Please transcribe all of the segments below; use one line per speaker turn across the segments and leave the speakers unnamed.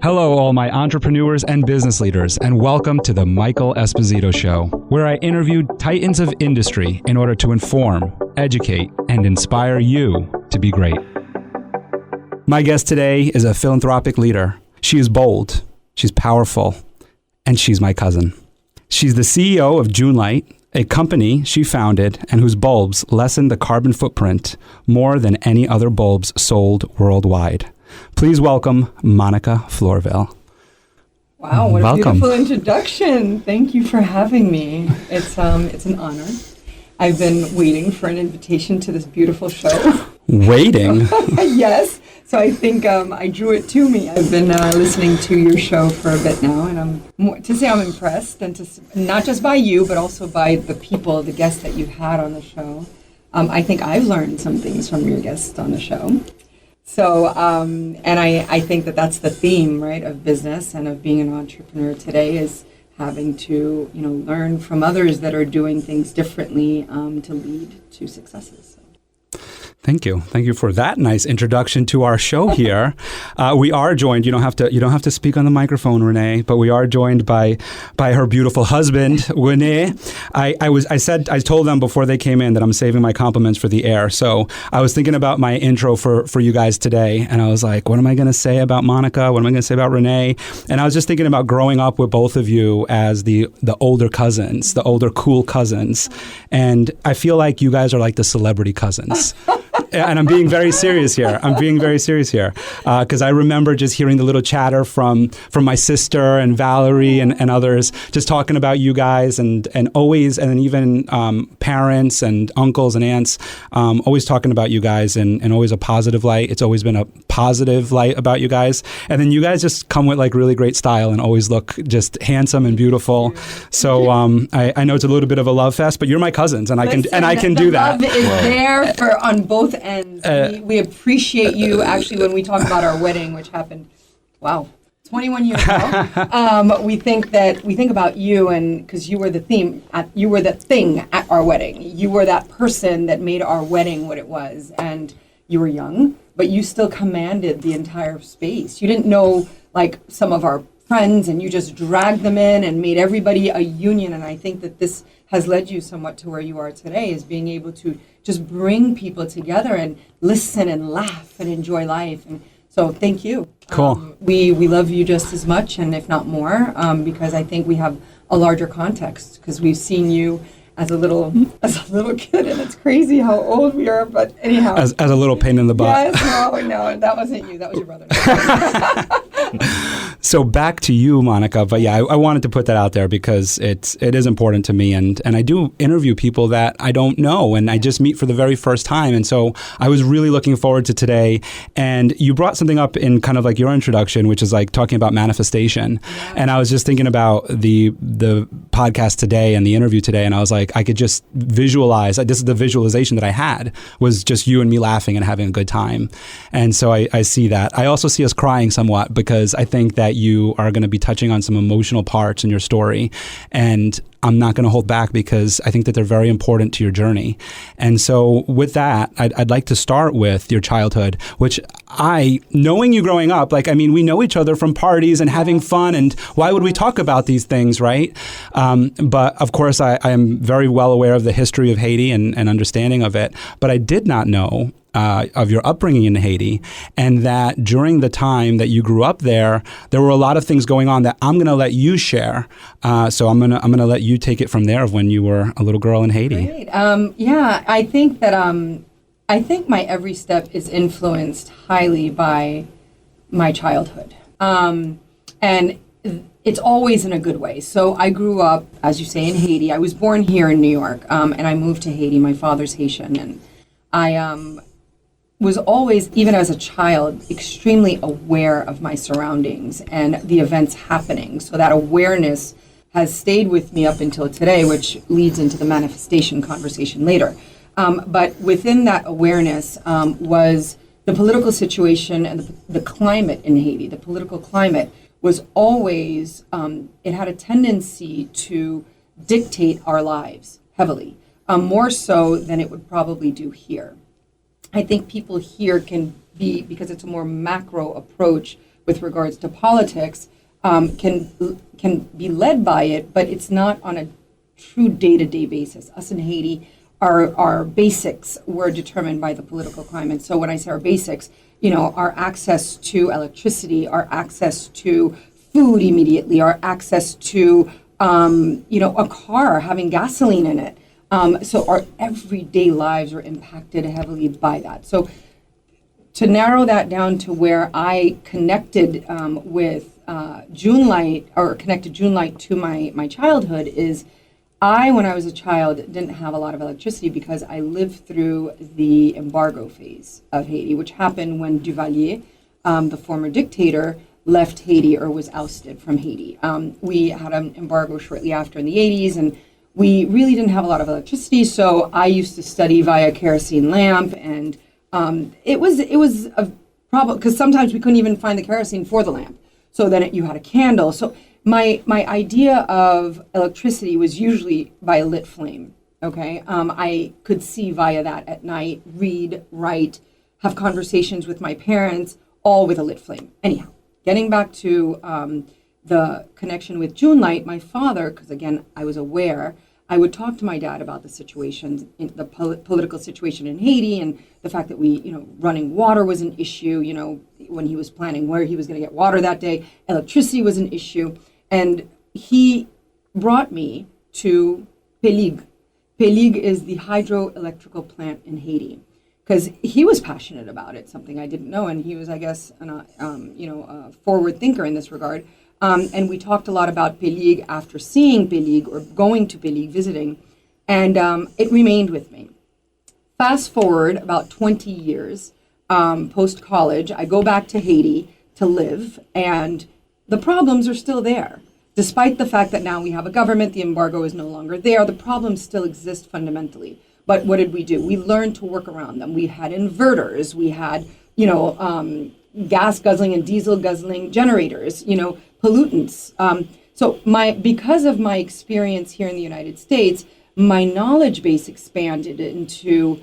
Hello, all my entrepreneurs and business leaders, and welcome to the Michael Esposito Show, where I interview titans of industry in order to inform, educate, and inspire you to be great. My guest today is a philanthropic leader. She is bold, she's powerful, and she's my cousin. She's the CEO of June Lite, a company she founded and whose bulbs lessen the carbon footprint more than any other bulbs sold worldwide. Please welcome Monica Florville.
Wow, what
Welcome.
a beautiful introduction. Thank you for having me. It's an honor. I've been waiting for an invitation to this beautiful show.
Waiting?
Yes. So I think I drew it to me. I've been listening to your show for a bit now, and I'm impressed, and not just by you, but also by the people, the guests that you've had on the show. I think I've learned some things from your guests on the show. So, and I think that that's the theme, right, of business and of being an entrepreneur today is having to, learn from others that are doing things differently to lead to successes.
Thank you. Thank you for that nice introduction to our show here. We are joined. You don't have to speak on the microphone, Renee, but we are joined by her beautiful husband, Renee. I told them before they came in that I'm saving my compliments for the air. So I was thinking about my intro for you guys today, and I was like, what am I going to say about Monica? What am I going to say about Renee? And I was just thinking about growing up with both of you as the older cousins, the older cool cousins, and I feel like you guys are like the celebrity cousins. And I'm being very serious here. Because I remember just hearing the little chatter from my sister and Valerie and others, just talking about you guys and always, and then even parents and uncles and aunts, always talking about you guys and always a positive light. It's always been a positive light about you guys. And then you guys just come with like really great style and always look just handsome and beautiful. So I know it's a little bit of a love fest, but you're my cousins, and I can do that.
The love is there for on both ends. We appreciate you. Actually, when we talk about our wedding, which happened, 21 years ago, we think about you, and because you were the theme, you were the thing at our wedding. You were that person that made our wedding what it was, and you were young, but you still commanded the entire space. You didn't know like some of our friends, and you just dragged them in and made everybody a union. And I think that this has led you somewhat to where you are today, is being able to just bring people together and listen and laugh and enjoy life. And so thank you.
Cool.
We love you just as much, and if not more, because I think we have a larger context, because we've seen you as a little kid, and it's crazy how old we are, but anyhow.
As a little pain in the butt.
Yes, no, that wasn't you, that was your brother.
So back to you, Monica. But yeah, I wanted to put that out there because it is important to me, and I do interview people that I don't know and I just meet for the very first time. And so I was really looking forward to today. And you brought something up in kind of like your introduction, which is like talking about manifestation. Yeah. And I was just thinking about the podcast today and the interview today, and I was like, I could just visualize. This is the visualization that I had, was just you and me laughing and having a good time. And so I see that. I also see us crying somewhat, because I think that you are going to be touching on some emotional parts in your story, and I'm not going to hold back because I think that they're very important to your journey. And so with that, I'd like to start with your childhood, which knowing you growing up, we know each other from parties and having fun, and why would we talk about these things, right? But of course, I am very well aware of the history of Haiti and understanding of it, but I did not know of your upbringing in Haiti, and that during the time that you grew up there were a lot of things going on that I'm going to let you share. So I'm going to let you take it from there, of when you were a little girl in Haiti.
Great. I think that I think my every step is influenced highly by my childhood, and it's always in a good way. So I grew up, as you say, in Haiti. I was born here in New York, and I moved to Haiti. My father's Haitian, and I was always, even as a child, extremely aware of my surroundings and the events happening. So that awareness has stayed with me up until today, which leads into the manifestation conversation later. But within that awareness was the political situation and the climate in Haiti. The political climate was always, it had a tendency to dictate our lives heavily, more so than it would probably do here. I think people here can be, because it's a more macro approach, with regards to politics can be led by it, but it's not on a true day-to-day basis. Us in Haiti, our basics were determined by the political climate. So when I say our basics, our access to electricity, our access to food immediately, our access to a car having gasoline in it. So our everyday lives are impacted heavily by that. So to narrow that down to where I connected with June Lite, or connected June Lite to my childhood, is when I was a child, didn't have a lot of electricity because I lived through the embargo phase of Haiti, which happened when Duvalier, the former dictator, left Haiti or was ousted from Haiti. We had an embargo shortly after in the 80s, and we really didn't have a lot of electricity, so I used to study via kerosene lamp, and it was a problem because sometimes we couldn't even find the kerosene for the lamp. So then you had a candle. So my idea of electricity was usually by a lit flame. Okay, I could see via that at night, read, write, have conversations with my parents, all with a lit flame. Anyhow, getting back to the connection with June Lite, my father, because again, I was aware, I would talk to my dad about the situation, the political situation in Haiti, and the fact that running water was an issue, when he was planning where he was going to get water that day, electricity was an issue. And he brought me to Pelig. Pelig is the hydroelectrical plant in Haiti, because he was passionate about it, something I didn't know, and he was, I guess, a forward thinker in this regard. And we talked a lot about Pelig after seeing Pelig or going to Pelig, visiting, and it remained with me. Fast forward about 20 years post-college, I go back to Haiti to live, and the problems are still there. Despite the fact that now we have a government, the embargo is no longer there, the problems still exist fundamentally. But what did we do? We learned to work around them. We had inverters, we had, gas guzzling and diesel guzzling generators, pollutants. Because of my experience here in the United States, my knowledge base expanded into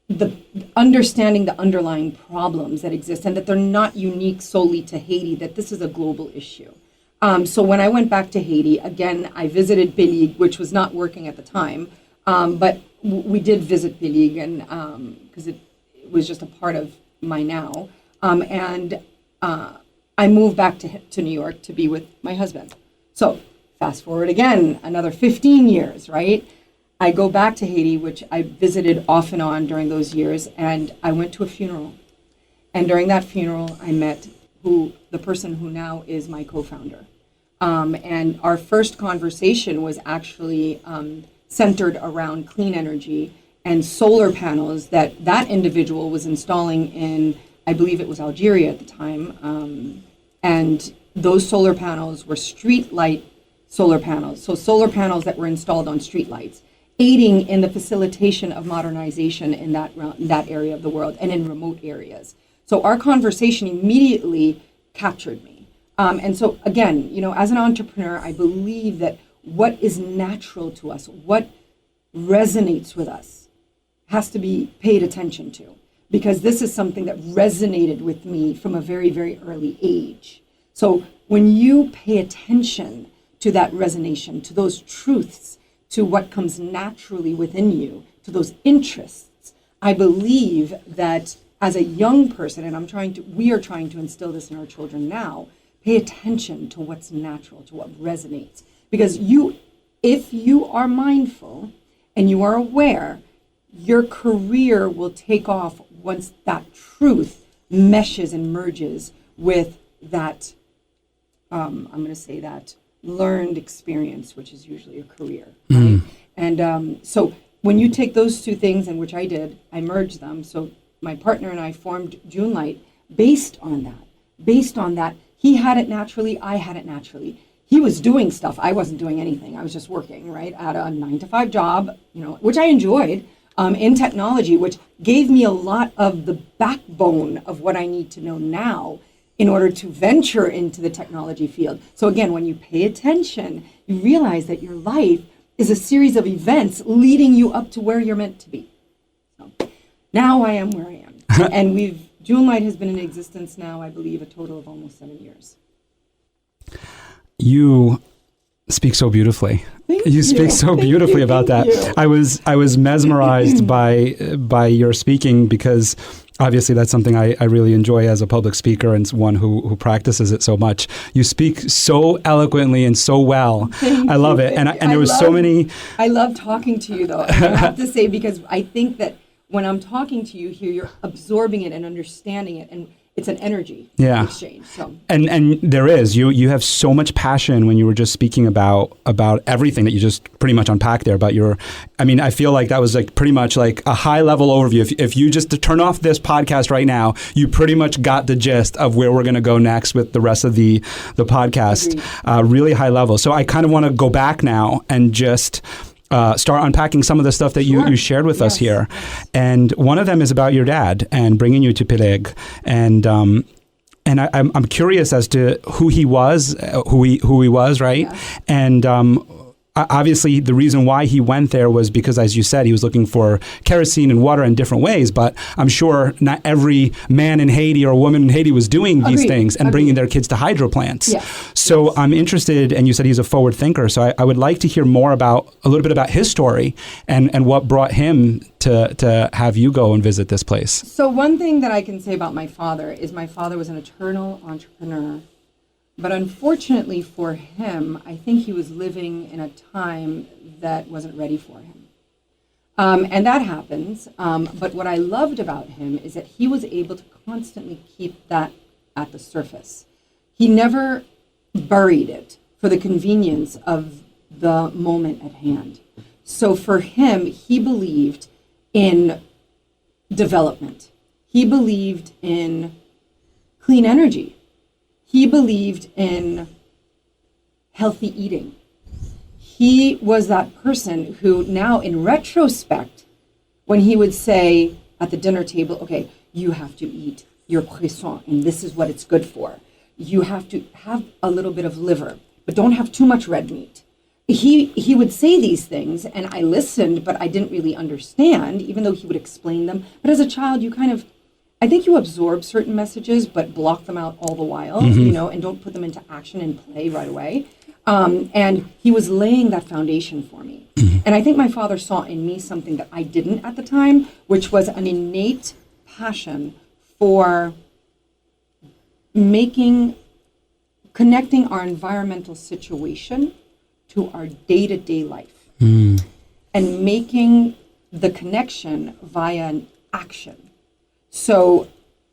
the understanding the underlying problems that exist, and that they're not unique solely to Haiti, that this is a global issue. So when I went back to Haiti, again, I visited Pelig, which was not working at the time, but we did visit Pelig, and because it was just a part of my now. I moved back to New York to be with my husband. So fast forward again, another 15 years, right? I go back to Haiti, which I visited off and on during those years, and I went to a funeral. And during that funeral, I met the person who now is my co-founder. And our first conversation was actually centered around clean energy and solar panels that individual was installing in, I believe it was Algeria at the time. And those solar panels were street light solar panels. So solar panels that were installed on street lights, aiding in the facilitation of modernization in that area of the world and in remote areas. So our conversation immediately captured me. And so again, as an entrepreneur, I believe that what is natural to us, what resonates with us, has to be paid attention to, because this is something that resonated with me from a very, very early age. So when you pay attention to that resonation, to those truths, to what comes naturally within you, to those interests, I believe that as a young person, and we are trying to instill this in our children now, pay attention to what's natural, to what resonates. Because if you are mindful and you are aware, your career will take off once that truth meshes and merges with that, I'm going to say that, learned experience, which is usually a career. Right? And so when you take those two things, and which I did, I merged them. So my partner and I formed June Lite based on that. He had it naturally, I had it naturally. He was doing stuff, I wasn't doing anything. I was just working, right, at a 9-to-5 job, which I enjoyed, in technology, which gave me a lot of the backbone of what I need to know now in order to venture into the technology field. So again, when you pay attention, you realize that your life is a series of events leading you up to where you're meant to be. So now I am where I am. And we've June Lite has been in existence now, I believe, a total of almost 7 years.
You speak so beautifully. You speak so beautifully about that. I was mesmerized by your speaking, because obviously that's something I really enjoy as a public speaker and one who practices it so much. You speak so eloquently and so well. I love it. And there was so many.
I love talking to you, though. And I have to say, because I think that when I'm talking to you here, you're absorbing it and understanding it, and it's an energy exchange. So. And
there is. You have so much passion when you were just speaking about everything that you just pretty much unpacked there about your. I mean, I feel like that was like pretty much like a high level overview. If you just turn off this podcast right now, you pretty much got the gist of where we're going to go next with the rest of the podcast. Really high level. So I kind of want to go back now and just start unpacking some of the stuff that you shared with us here. And one of them is about your dad and bringing you to Pileg. And I'm curious as to who he was, right? Yes. And obviously, the reason why he went there was because, as you said, he was looking for kerosene and water in different ways. But I'm sure not every man in Haiti or woman in Haiti was doing these things and bringing their kids to hydro plants.
Yes.
So I'm interested, and you said he's a forward thinker. So I would like to hear more a little bit about his story and what brought him to have you go and visit this place.
So one thing that I can say about my father is my father was an eternal entrepreneur. But unfortunately for him, I think he was living in a time that wasn't ready for him. And that happens. But what I loved about him is that he was able to constantly keep that at the surface. He never buried it for the convenience of the moment at hand. So for him, he believed in development. He believed in clean energy. He believed in healthy eating. He was that person who now, in retrospect, when he would say at the dinner table, okay, you have to eat your croissant, and this is what it's good for. You have to have a little bit of liver, but don't have too much red meat. He would say these things, and I listened, but I didn't really understand, even though he would explain them. But as a child, I think you absorb certain messages, but block them out all the while, and don't put them into action and play right away. And he was laying that foundation for me. And I think my father saw in me something that I didn't at the time, which was an innate passion for connecting our environmental situation to our day-to-day life. And making the connection via an action. So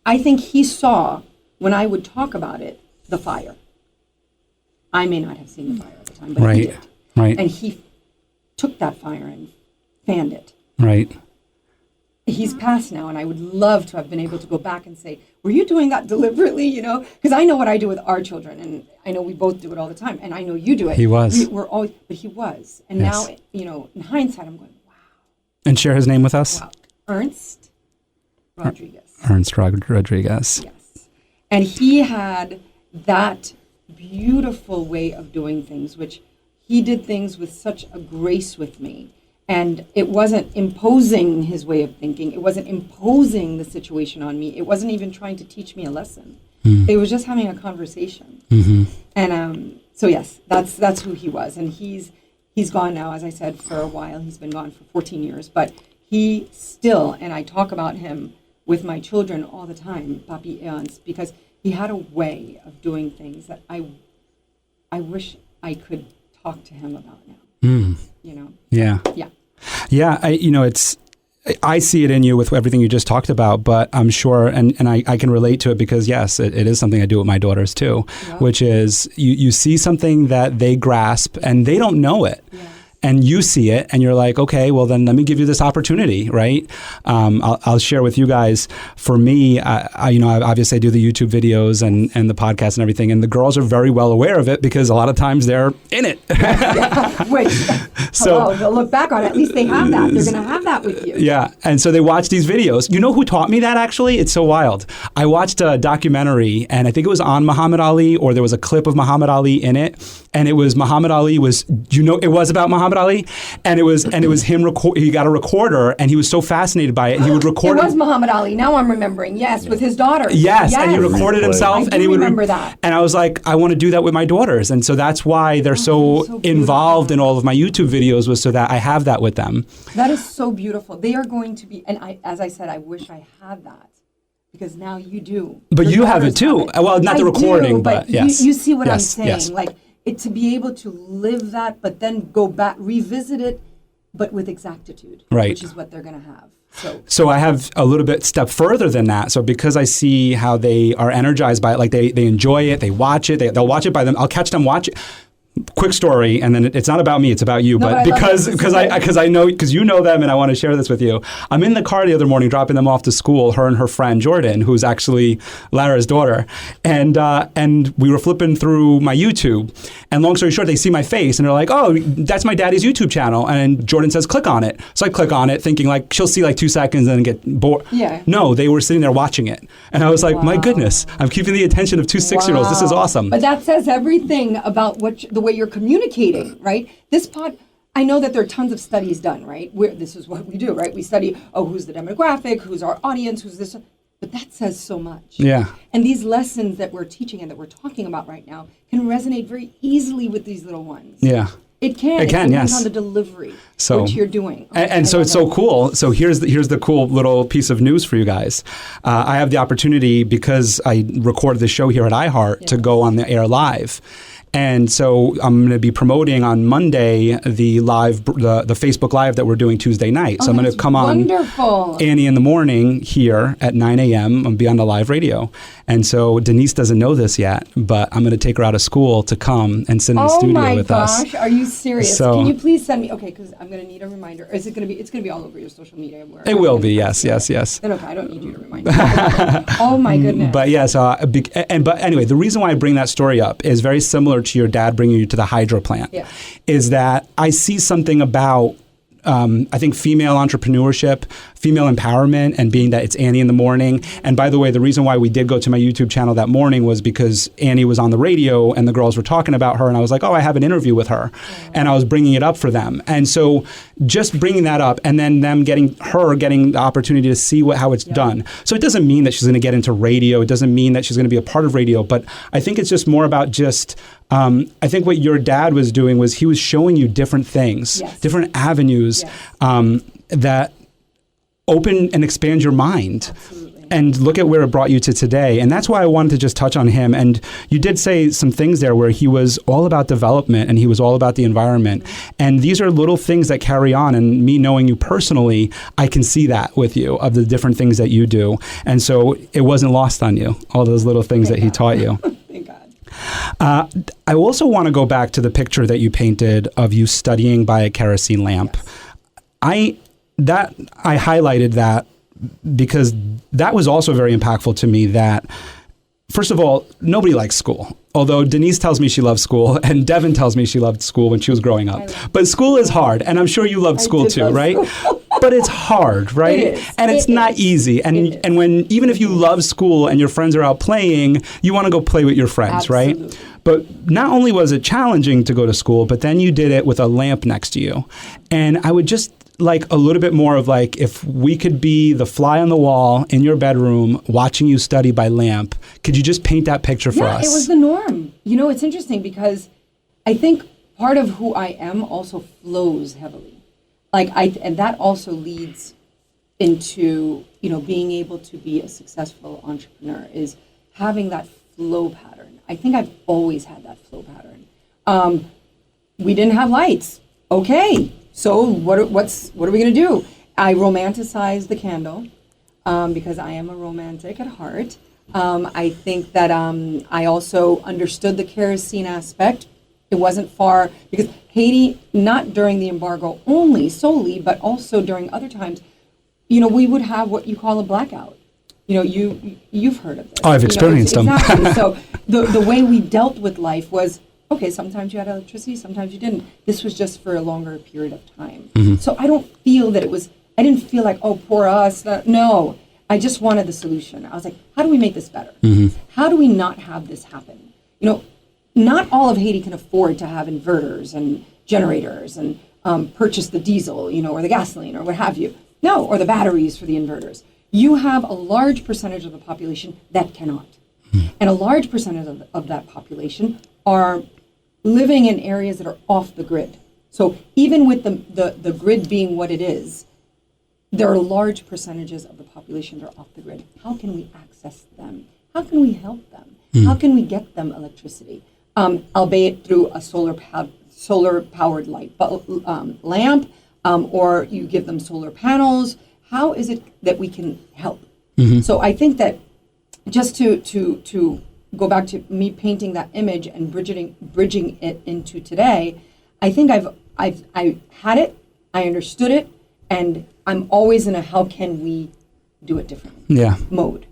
I think he saw, when I would talk about it, the fire. I may not have seen the fire at the time, but he did.
Right.
And he took that fire and fanned it.
Right.
He's passed now, and I would love to have been able to go back and say, were you doing that deliberately, Because I know what I do with our children, and I know we both do it all the time, and I know you do it.
He was.
But he was. And now, in hindsight, I'm going, wow.
And share his name with us?
Wow. Ernst Rodriguez.
Ernst Rodriguez.
Yes. And he had that beautiful way of doing things, which he did things with such a grace with me. And it wasn't imposing his way of thinking. It wasn't imposing the situation on me. It wasn't even trying to teach me a lesson. It was just having a conversation. And so yes, that's who he was. And he's gone now, as I said, for a while. He's been gone for 14 years. But he still, and I talk about him with my children all the time, Papi Ernst, because he had a way of doing things that I wish I could talk to him about now.
Yeah. I see it in you with everything you just talked about, but I'm sure, and I can relate to it because yes, it is something I do with my daughters too, which is you see something that they grasp and they don't know it. And you see it, and you're like, okay, well then let me give you this opportunity, right? I'll share with you guys. For me, I obviously do the YouTube videos and the podcast and everything, and the girls are very well aware of it because a lot of times they're in it.
Wait, they'll look back on it. At least they have that. They're going to have that with you.
Yeah, and so they watch these videos. You know who taught me that? Actually, it's so wild. I watched a documentary, and I think it was on Muhammad Ali, or there was a clip of Muhammad Ali in it, and it was Muhammad Ali it was about Muhammad Muhammad Ali? And it was him. He got a recorder, and he was so fascinated by it. And he would record.
It was Muhammad Ali. Now I'm remembering. Yes, with his daughter.
Yes, and he recorded himself,
and he would remember that.
And I was like, I want to do that with my daughters, and so that's why they're so involved in all of my YouTube videos, was so that I have that with them.
That is so beautiful. They are going to be, and as I said, I wish I had that. Because now you do.
But you have it too. Well, not the recording, but yes.
You see what I'm saying?
Yes.
Like, to be able to live that, but then go back, revisit it, but with exactitude.
Right.
Which is what they're going to have.
So I have a little bit step further than that. So because I see how they are energized by it, like they enjoy it, they watch it, they'll watch it by them. I'll catch them watch it. Quick story, and then it's not about me; it's about you.
No,
but because I know, because you know them, and I want to share this with you. I'm in the car the other morning, dropping them off to school. Her and her friend Jordan, who's actually Lara's daughter, and we were flipping through my YouTube. And long story short, they see my face, and they're like, "Oh, that's my daddy's YouTube channel." And Jordan says, "Click on it." So I click on it, thinking like she'll see like 2 seconds and then get bored.
Yeah.
No, they were sitting there watching it, and I was like, "My goodness, I'm keeping the attention of 2 6-year-olds. This is awesome."
But that says everything about the way you're communicating, right? I know that there are tons of studies done, right? This is what we do, right? We study, who's the demographic, who's our audience, who's this, but that says so much.
Yeah.
And these lessons that we're teaching and that we're talking about right now can resonate very easily with these little ones.
Yeah.
It can.
It can,
depends
yes.
on the delivery,
so,
which you're doing.
And so it's so cool. So here's the cool little piece of news for you guys. I have the opportunity, because I recorded the show here at iHeart, to go on the air live. And so I'm going to be promoting on Monday the Facebook Live that we're doing Tuesday night. So I'm going to come on Annie in the morning here at 9 a.m. and be on the live radio. And so Denise doesn't know this yet, but I'm going to take her out of school to come and sit in the studio with us.
Oh my gosh, are you serious?
So,
can you please send me, because I'm going to need a reminder. Or is it going to be, it's going to be all over your social media?
It will be, yes.
Then okay, I don't need you to remind me. Oh my goodness.
But yes, but anyway, the reason why I bring that story up is very similar to your dad bringing you to the hydro plant.
Yeah.
Is that I see something about I think female entrepreneurship, female empowerment, and being that it's Annie in the morning. And by the way, the reason why we did go to my YouTube channel that morning was because Annie was on the radio and the girls were talking about her, and I was like, I have an interview with her. And I was bringing it up for them. And so just bringing that up, and then them getting the opportunity to see how it's done. So it doesn't mean that she's going to get into radio. It doesn't mean that she's going to be a part of radio. But I think it's just more about just I think what your dad was doing was he was showing you different things, different avenues that open and expand your mind.
Absolutely.
And look at where it brought you to today. And that's why I wanted to just touch on him. And you did say some things there where he was all about development and he was all about the environment. Mm-hmm. And these are little things that carry on. And me knowing you personally, I can see that with you, of the different things that you do. And so it wasn't lost on you, all those little things that he taught you.
Thank God.
I also want to go back to the picture that you painted of you studying by a kerosene lamp.
Yes.
I highlighted that because that was also very impactful to me. That, first of all, nobody likes school. Although Denise tells me she loves school, and Devin tells me she loved school when she was growing up. But school is hard, and I'm sure you loved school too, right? But it's hard, right?
It is.
And it's not easy. And when, even if you love school and your friends are out playing, you want to go play with your friends,
Absolutely.
right? But not only was it challenging to go to school, but then you did it with a lamp next to you. And I would just like a little bit more of like, if we could be the fly on the wall in your bedroom watching you study by lamp, could you just paint that picture for us?
Yeah, it was the norm. You know, it's interesting because I think part of who I am also flows heavily. And that also leads into, being able to be a successful entrepreneur, is having that flow pattern. I think I've always had that flow pattern. We didn't have lights. Okay. So what are we going to do? I romanticized the candle because I am a romantic at heart. I think that I also understood the kerosene aspect. It wasn't far, because Haiti, not during the embargo solely, but also during other times, we would have what you call a blackout. You've heard of this.
Oh, I've experienced them.
Exactly. So the way we dealt with life was, okay, sometimes you had electricity, sometimes you didn't. This was just for a longer period of time. Mm-hmm. So I don't feel that I didn't feel like, oh, poor us. No, I just wanted the solution. I was like, how do we make this better? Mm-hmm. How do we not have this happen? Not all of Haiti can afford to have inverters and generators and purchase the diesel, or the gasoline or what have you. No, or the batteries for the inverters. You have a large percentage of the population that cannot. And a large percentage of that population are living in areas that are off the grid. So even with the grid being what it is, there are large percentages of the population that are off the grid. How can we access them? How can we help them? How can we get them electricity? Albeit through a solar-powered light lamp, or you give them solar panels. How is it that we can help? So I think that just to go back to me painting that image and bridging it into today, I think I had it, I understood it, and I'm always in a how can we do it differently mode.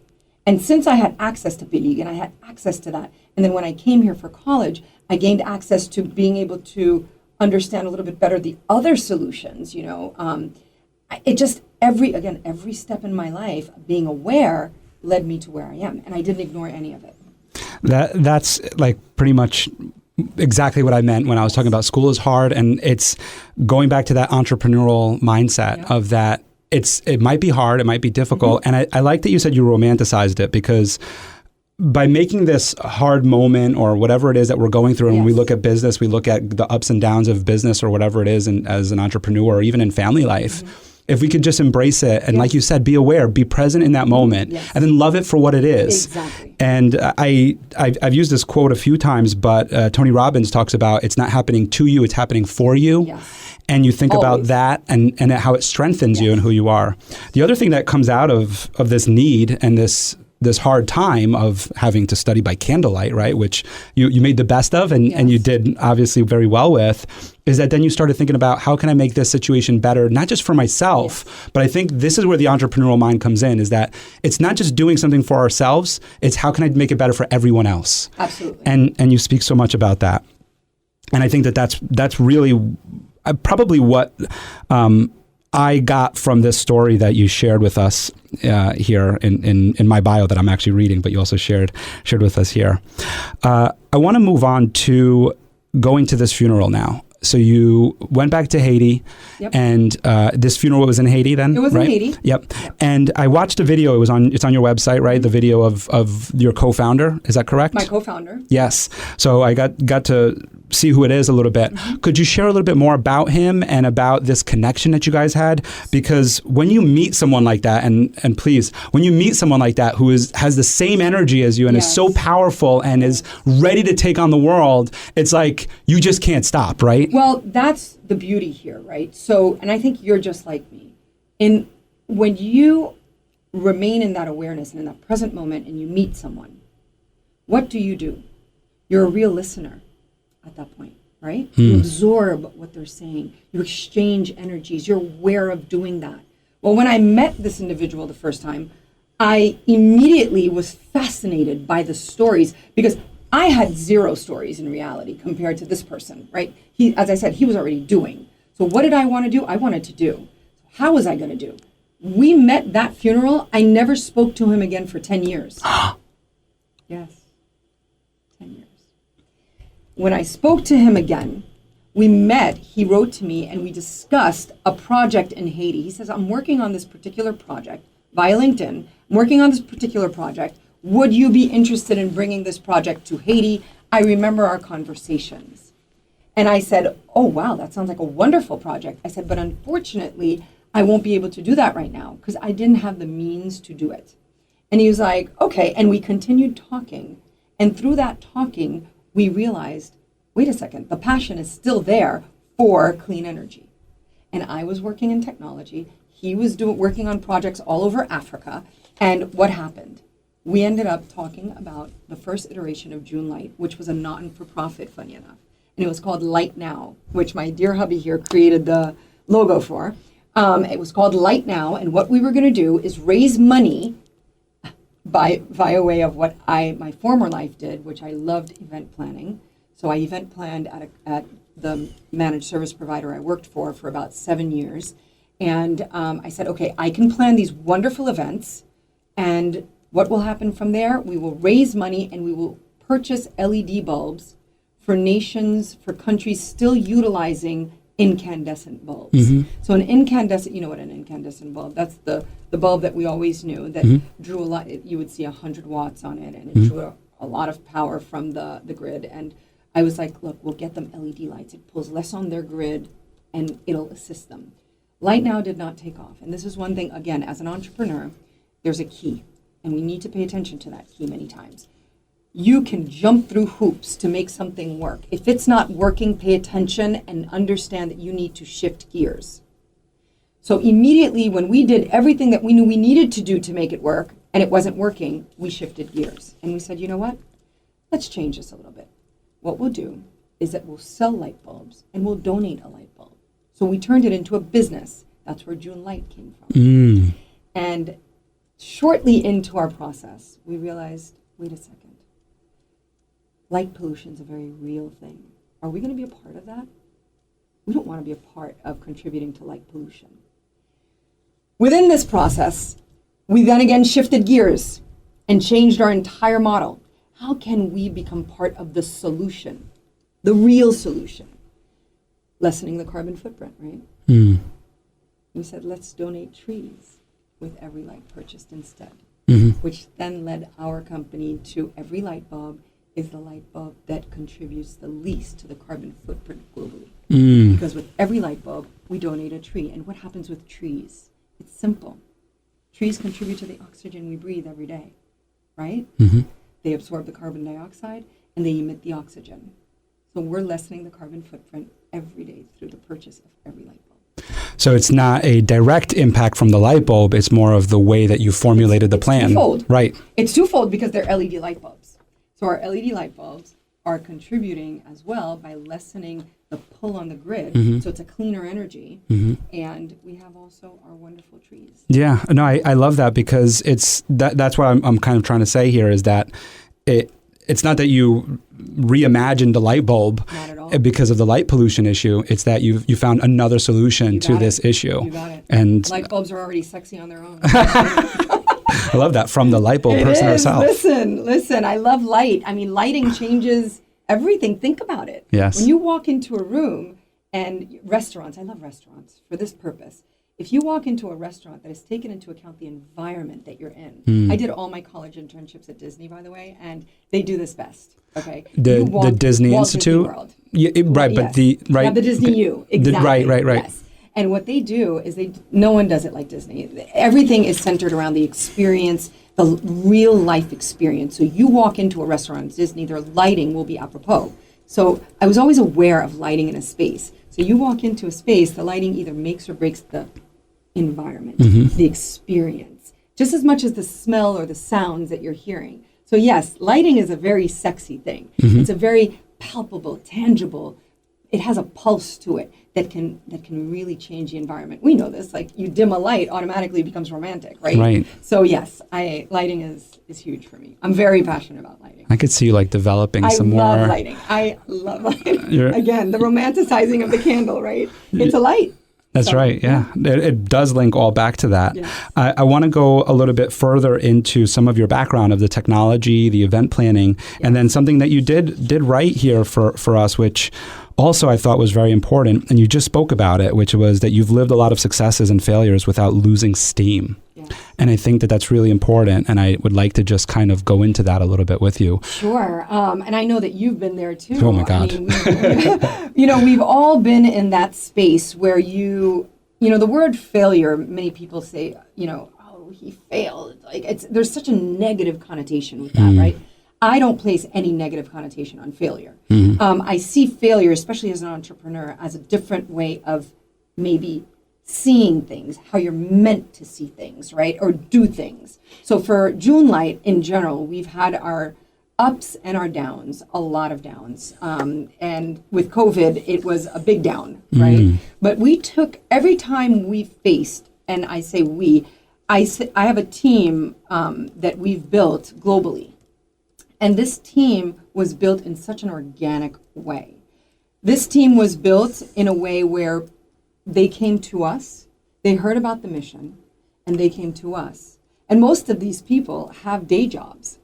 And since I had access to Big and I had access to that, and then when I came here for college, I gained access to being able to understand a little bit better the other solutions. It just every step in my life, being aware led me to where I am, and I didn't ignore any of it.
That's like pretty much exactly what I meant when I was talking about school is hard, and it's going back to that entrepreneurial mindset of that. It might be hard, it might be difficult, and I like that you said you romanticized it, because by making this hard moment or whatever it is that we're going through, and when we look at business, we look at the ups and downs of business or whatever it is, and as an entrepreneur or even in family life. If we could just embrace it and, like you said, be aware, be present in that moment, and then love it for what it is.
Exactly.
And I've used this quote a few times, but Tony Robbins talks about it's not happening to you, it's happening for you.
Yes.
And you think about that and how it strengthens you and who you are. The other thing that comes out of this need and this hard time of having to study by candlelight, right, which you made the best of and you did obviously very well with, is that then you started thinking about how can I make this situation better, not just for myself, but I think this is where the entrepreneurial mind comes in, is that it's not just doing something for ourselves, it's how can I make it better for everyone else.
Absolutely.
And you speak so much about that. And I think that's really probably what I got from this story that you shared with us here in my bio that I'm actually reading, but you also shared with us here. I want to move on to going to this funeral now. So you went back to Haiti, and this funeral was in Haiti then,
It was
right?
in Haiti.
Yep. And I watched a video. It's on your website, right? The video of your co-founder. Is that correct?
My co-founder.
Yes. So I got to see who it is a little bit. Could you share a little bit more about him and about this connection that you guys had? Because when you meet someone like that, and please, when you meet someone like that who has the same energy as you and is so powerful and is ready to take on the world, it's like you just can't stop, right?
Well, that's the beauty here, right? So, and I think you're just like me. When you remain in that awareness and in that present moment and you meet someone, what do? You're a real listener at that point, right? You absorb what they're saying. You exchange energies. You're aware of doing that. Well, when I met this individual the first time, I immediately was fascinated by the stories, because I had zero stories in reality compared to this person, right? As I said, he was already doing. So what did I want to do? I wanted to do. How was I going to do? We met that funeral. I never spoke to him again for 10 years. Yes, 10 years. When I spoke to him again, we met, he wrote to me, and we discussed a project in Haiti. He says, I'm working on this particular project via LinkedIn. I'm working on this particular project. Would you be interested in bringing this project to Haiti? I remember our conversations. And I said, oh, wow, that sounds like a wonderful project. I said, but unfortunately, I won't be able to do that right now because I didn't have the means to do it. And he was like, okay. And we continued talking. And through that talking, we realized, wait a second, the passion is still there for clean energy. And I was working in technology. He was working on projects all over Africa. And what happened? We ended up talking about the first iteration of June Lite, which was a not-for-profit, funny enough. And it was called Light Now, which my dear hubby here created the logo for. It was called Light Now, and what we were going to do is raise money via way of what my former life did, which I loved event planning. So I event planned at the managed service provider I worked for about 7 years. And I said, okay, I can plan these wonderful events, and what will happen from there? We will raise money and we will purchase LED bulbs for nations, for countries still utilizing incandescent bulbs. So an incandescent, you know what an incandescent bulb, that's the bulb that we always knew that drew a lot, you would see 100 watts on it, and it drew a lot of power from the grid. And I was like, look, we'll get them LED lights. It pulls less on their grid and it'll assist them. Light now did not take off. And this is one thing, again, as an entrepreneur, there's a key, and we need to pay attention to that key many times. You can jump through hoops to make something work. If it's not working, pay attention and understand that you need to shift gears. So immediately when we did everything that we knew we needed to do to make it work and it wasn't working, we shifted gears. And we said, you know what? Let's change this a little bit. What we'll do is that we'll sell light bulbs and we'll donate a light bulb. So we turned it into a business. That's where June Lite came from. And shortly into our process, we realized, wait a second. Light pollution is a very real thing. Are we going to be a part of that? We don't want to be a part of contributing to light pollution. Within this process, we then again shifted gears and changed our entire model. How can we become part of the solution, the real solution? Lessening the carbon footprint, right? We said, let's donate trees with every light purchased instead, which then led our company to every light bulb is the light bulb that contributes the least to the carbon footprint globally. Because with every light bulb, we donate a tree. And what happens with trees? It's simple. Trees contribute to the oxygen we breathe every day, right? They absorb the carbon dioxide and they emit the oxygen. So we're lessening the carbon footprint every day through the purchase of every light bulb.
So it's not a direct impact from the light bulb, it's more of the way that you formulated the plan.
Twofold.
Right.
It's twofold because they're LED light bulbs. So our LED light bulbs are contributing as well by lessening the pull on the grid. So it's a cleaner energy. And we have also our wonderful trees.
Yeah, no, I love that because that's what I'm kind of trying to say here is that it's not that you reimagined the light bulb because of the light pollution issue. It's that you found another solution to this issue.
You got it.
And
light bulbs are already sexy on their own.
I love that from the light bulb person herself.
Listen, I love light. I mean, lighting changes everything. Think about it.
Yes.
When you walk into a room and restaurants, I love restaurants for this purpose. If you walk into a restaurant that has taken into account the environment that you're in. I did all my college internships at Disney, by the way, and they do this best. Okay.
The Disney
Walt
Institute?
Disney World.
Yeah, right,
Yes.
but the right.
You have the Disney U. Exactly.
Right.
Yes. And what they do is no one does it like Disney. Everything is centered around the experience, the real life experience. So you walk into a restaurant at Disney, their lighting will be apropos. So I was always aware of lighting in a space. So you walk into a space, the lighting either makes or breaks the environment, the experience, just as much as the smell or the sounds that you're hearing. So yes, lighting is a very sexy thing. It's a very palpable, tangible, it has a pulse to it that can really change the environment. We know this, like you dim a light, automatically becomes romantic, right?
Right.
So yes, lighting is huge for me. I'm very passionate about lighting.
I could see you like developing some more.
I love lighting. I love lighting. Again, the romanticizing of the candle, right? It's a light.
That's right. Yeah. It does link all back to that.
Yes.
I want to go a little bit further into some of your background of the technology, the event planning, and then something that you did right here for us, which also I thought was very important. And you just spoke about it, which was that you've lived a lot of successes and failures without losing steam.
Yes.
And I think that that's really important. And I would like to just kind of go into that a little bit with you.
Sure. And I know that you've been there too.
Oh my God.
I mean, we've all been in that space where the word failure, many people say, oh, he failed. Like there's such a negative connotation with that, right? I don't place any negative connotation on failure. I see failure, especially as an entrepreneur, as a different way of maybe seeing things, how you're meant to see things, right? Or do things. So for June Lite in general, we've had our ups and our downs, a lot of downs. And with COVID, it was a big down, right? But we took, every time we faced, and I say we, I have a team that we've built globally. And this team was built in such an organic way. This team was built in a way where they came to us, they heard about the mission, and they came to us. And most of these people have day jobs.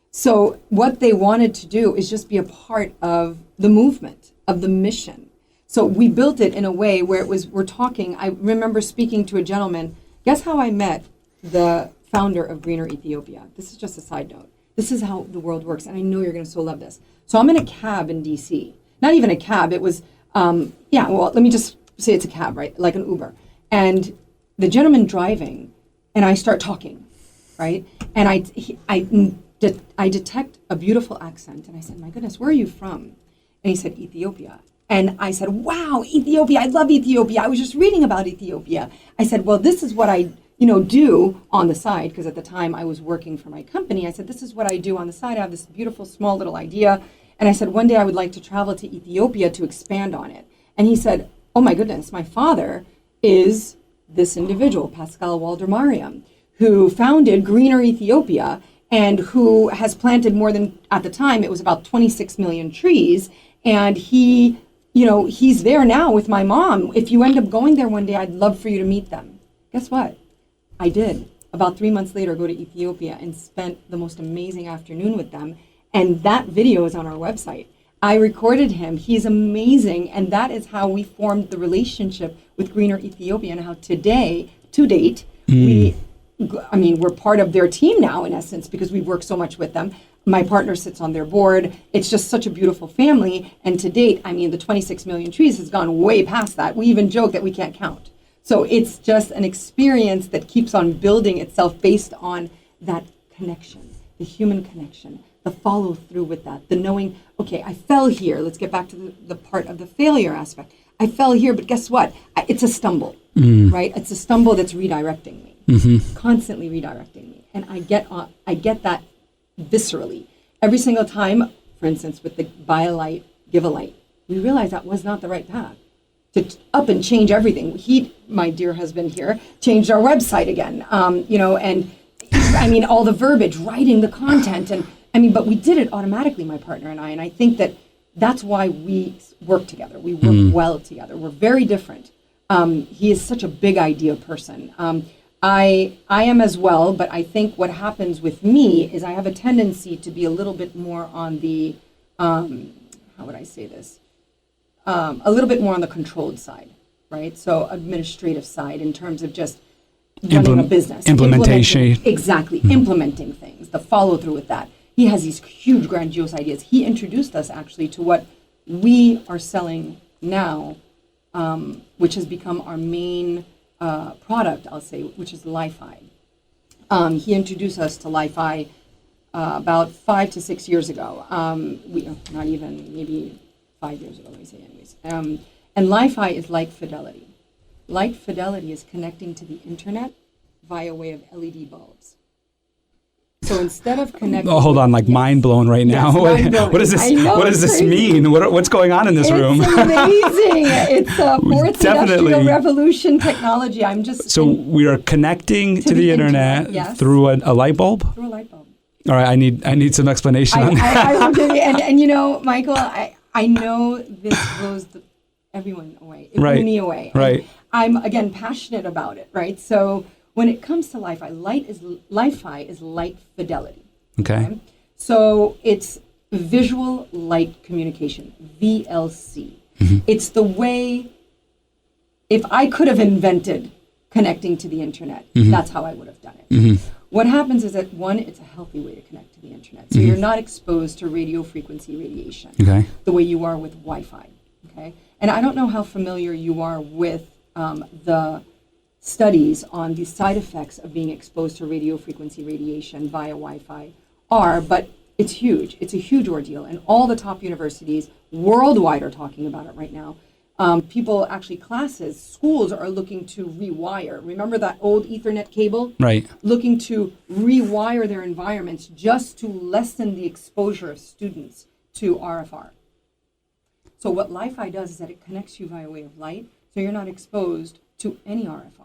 So what they wanted to do is just be a part of the movement, of the mission. So we built it in a way where we're talking. I remember speaking to a gentleman. Guess how I met the founder of Greener Ethiopia? This is just a side note. This is how the world works, and I know you're going to so love this. So I'm in a cab in DC. Not even a cab. It was, let me just say it's a cab, right? Like an Uber. And the gentleman driving, and I start talking, right? And I detect a beautiful accent, and I said, my goodness, where are you from? And he said, Ethiopia. And I said, wow, Ethiopia, I love Ethiopia. I was just reading about Ethiopia. I said, well, this is what I do on the side, because at the time I was working for my company. I said, this is what I do on the side. I have this beautiful, small little idea. And I said, one day I would like to travel to Ethiopia to expand on it. And he said, oh my goodness, my father is this individual, Pascal Waldemariam, who founded Greener Ethiopia and who has planted more than, at the time, it was about 26 million trees. And he's there now with my mom. If you end up going there one day, I'd love for you to meet them. Guess what? I did. About 3 months later, go to Ethiopia and spent the most amazing afternoon with them. And that video is on our website. I recorded him. He's amazing. And that is how we formed the relationship with Greener Ethiopia, and how today, to date, we're part of their team now, in essence, because we've worked so much with them. My partner sits on their board. It's just such a beautiful family. And to date, the 26 million trees has gone way past that. We even joke that we can't count. So it's just an experience that keeps on building itself based on that connection, the human connection, the follow through with that, the knowing, okay, I fell here. Let's get back to the part of the failure aspect. I fell here, but guess what? It's a stumble, right? It's a stumble that's redirecting me, constantly redirecting me. And I get that viscerally. Every single time, for instance, with the buy a light, give a light, we realized that was not the right path. To up and change everything. He, my dear husband here, changed our website again, and all the verbiage, writing the content, but we did it automatically, my partner and I think that that's why we work together. We work well together. We're very different. He is such a big idea person. I am as well, but I think what happens with me is I have a tendency to be a little bit more on the, how would I say this? A little bit more on the controlled side, right? So administrative side in terms of just running a business.
Implementation.
Exactly, implementing things, the follow through with that. He has these huge grandiose ideas. He introduced us actually to what we are selling now, which has become our main product, I'll say, which is Li-Fi. He introduced us to Li-Fi about 5 to 6 years ago. Not even, maybe 5 years ago, let me say anyways. And Li-Fi is light fidelity. Light fidelity is connecting to the internet via way of LED bulbs. So instead of connecting...
Oh, hold on, mind blown right now.
Yes,
what does this mean? What's going on in this room?
It's amazing. It's a fourth industrial revolution technology.
So we are connecting to the internet
yes.
through a light bulb?
Through a light bulb.
All right, I need some explanation on that.
I will give you, and Michael, I know this blows everyone away. It blew me away.
Right.
And I'm, again, passionate about it, right? So when it comes to Li-Fi, Li-Fi is light fidelity.
Okay.
So it's visual light communication, VLC. Mm-hmm. It's the way, if I could have invented connecting to the internet, that's how I would have done it. Mm-hmm. What happens is that, one, it's a healthy way to connect to the internet. So you're not exposed to radio frequency radiation the way you are with Wi-Fi. Okay. And I don't know how familiar you are with the studies on the side effects of being exposed to radio frequency radiation via Wi-Fi but it's huge. It's a huge ordeal. And all the top universities worldwide are talking about it right now. People, actually classes, schools are looking to rewire. Remember that old Ethernet cable?
Right.
Looking to rewire their environments just to lessen the exposure of students to RFR. So what Li-Fi does is that it connects you via way of light, so you're not exposed to any RFR.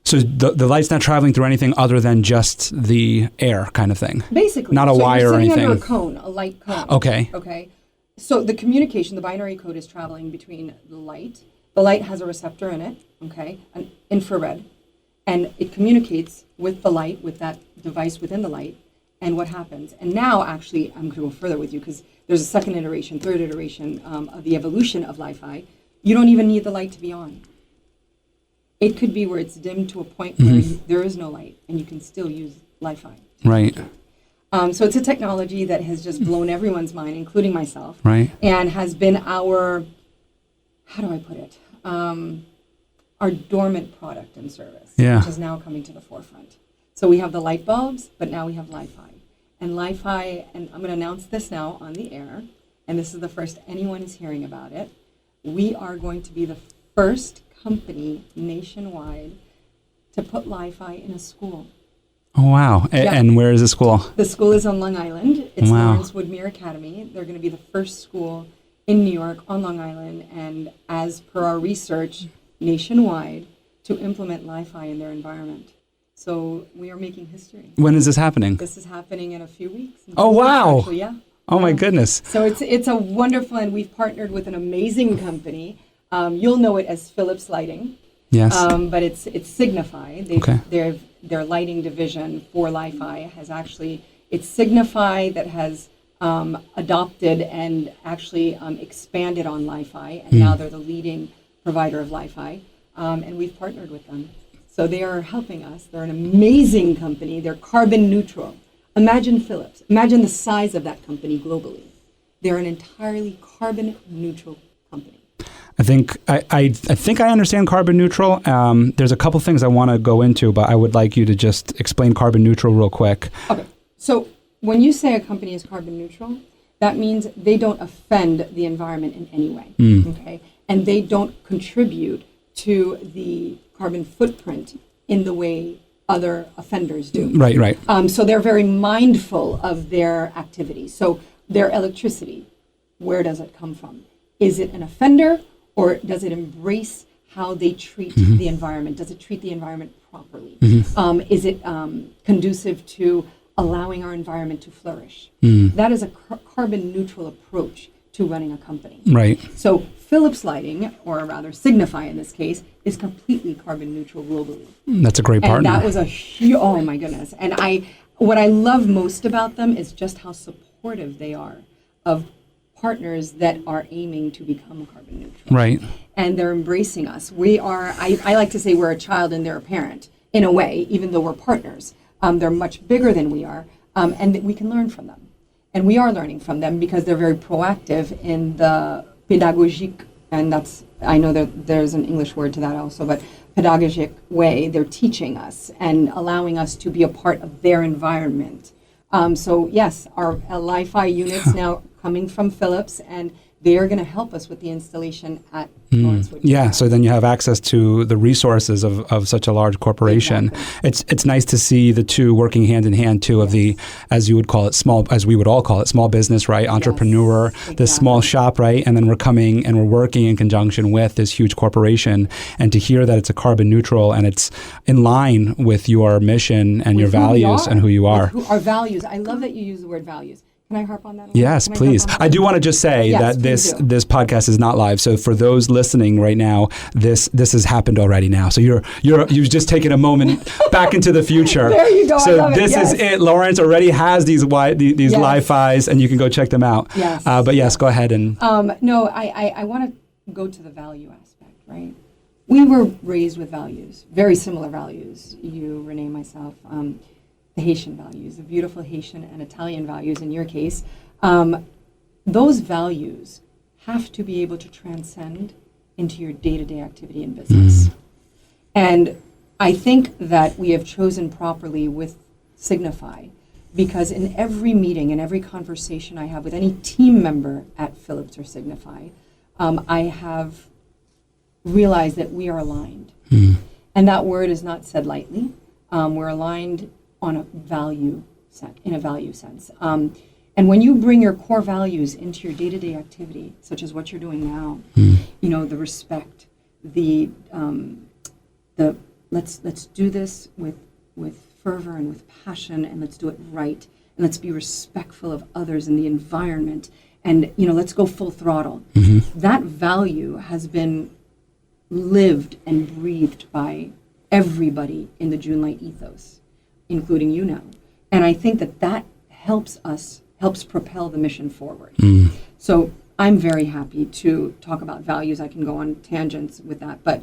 So the light's not traveling through anything other than just the air kind of thing?
Basically.
Not a wire or anything?
You're sitting under a cone, a light cone.
Okay.
Okay. So the communication, the binary code is traveling between the light. The light has a receptor in it, okay, an infrared, and it communicates with the light, with that device within the light, And what happens? And now, actually, I'm going to go further with you because there's a second iteration, third iteration of the evolution of Li-Fi. You don't even need the light to be on. It could be where it's dimmed to a point where there is no light, and you can still use Li-Fi.
Right.
So it's a technology that has just blown everyone's mind, including myself.
Right.
And has been our, how do I put it? Our dormant product and service, which is now coming to the forefront. So we have the light bulbs, but now we have Li-Fi. And Li-Fi, and I'm going to announce this now on the air, and this is the first anyone is hearing about it. We are going to be the first company nationwide to put Li-Fi in a school.
Oh, wow. And where is the school?
The school is on Long Island. It's Lawrence Woodmere Academy. They're going to be the first school in New York on Long Island, and as per our research, nationwide to implement Li-Fi in their environment. So we are making history.
When is this happening?
This is happening in a few weeks.
Oh, wow.
Actually, yeah.
Oh, my goodness.
So it's a wonderful, and we've partnered with an amazing company. You'll know it as Philips Lighting.
Yes.
But it's Signify. Their lighting division for Li-Fi has actually, it's Signify that has adopted and actually expanded on Li-Fi, and now they're the leading provider of Li-Fi, and we've partnered with them. So they are helping us. They're an amazing company. They're carbon neutral. Imagine Philips. Imagine the size of that company globally. They're an entirely carbon neutral company.
I think I understand carbon neutral. There's a couple things I want to go into, but I would like you to just explain carbon neutral real quick.
Okay. So when you say a company is carbon neutral, that means they don't offend the environment in any way. Okay? And they don't contribute to the carbon footprint in the way other offenders do.
Right.
So they're very mindful of their activities. So their electricity, where does it come from? Is it an offender, or does it embrace how they treat the environment? Does it treat the environment properly? Is it conducive to allowing our environment to flourish? That is a carbon neutral approach to running a company. Right. So Philips Lighting, or rather Signify in this case, is completely carbon neutral globally.
That's a great partner.
And that was a huge, oh my goodness. And what I love most about them is just how supportive they are of partners that are aiming to become carbon neutral. Right. And they're embracing us. We are, I like to say we're a child and they're a parent, in a way, even though we're partners. They're much bigger than we are, and that we can learn from them. And we are learning from them because they're very proactive in the pedagogic, and that's, I know that there's an English word to that also, but pedagogic way, they're teaching us and allowing us to be a part of their environment. So yes, our Li-Fi units now coming from Philips, and they are going to help us with the installation at Lawrence Woodmere.
Yeah, so then you have access to the resources of such a large corporation. Exactly. It's nice to see the two working hand in hand too, of the, as you would call it, small, as we would all call it, small business, right? Entrepreneur, this small shop, right? And then we're coming and we're working in conjunction with this huge corporation. And to hear that it's a carbon neutral and it's in line with your mission and your values and who you are.
Our values. I love that you use the word values. Can I harp on that?
Yes, please. I do want to just say that this podcast is not live. So for those listening right now, this has happened already now. So you've just taken a moment back into the future.
There you go.
So this is it. Lawrence already has these Li-Fis, and you can go check them out.
Yes.
But yes, go ahead and.
No, I want to go to the value aspect, right? We were raised with values, very similar values. You, Renee, myself. The Haitian values, the beautiful Haitian and Italian values in your case, those values have to be able to transcend into your day-to-day activity in business. And I think that we have chosen properly with Signify, because in every meeting and every conversation I have with any team member at Philips or Signify, I have realized that we are aligned. And that word is not said lightly. We're aligned on a value sense. And when you bring your core values into your day-to-day activity, such as what you're doing now, you know, the respect, the let's do this with fervor and with passion, and let's do it right, and let's be respectful of others and the environment, and you know, let's go full throttle. That value has been lived and breathed by everybody in the June Lite ethos, including you now. And I think that helps propel the mission forward. So I'm very happy to talk about values. I can go on tangents with that, but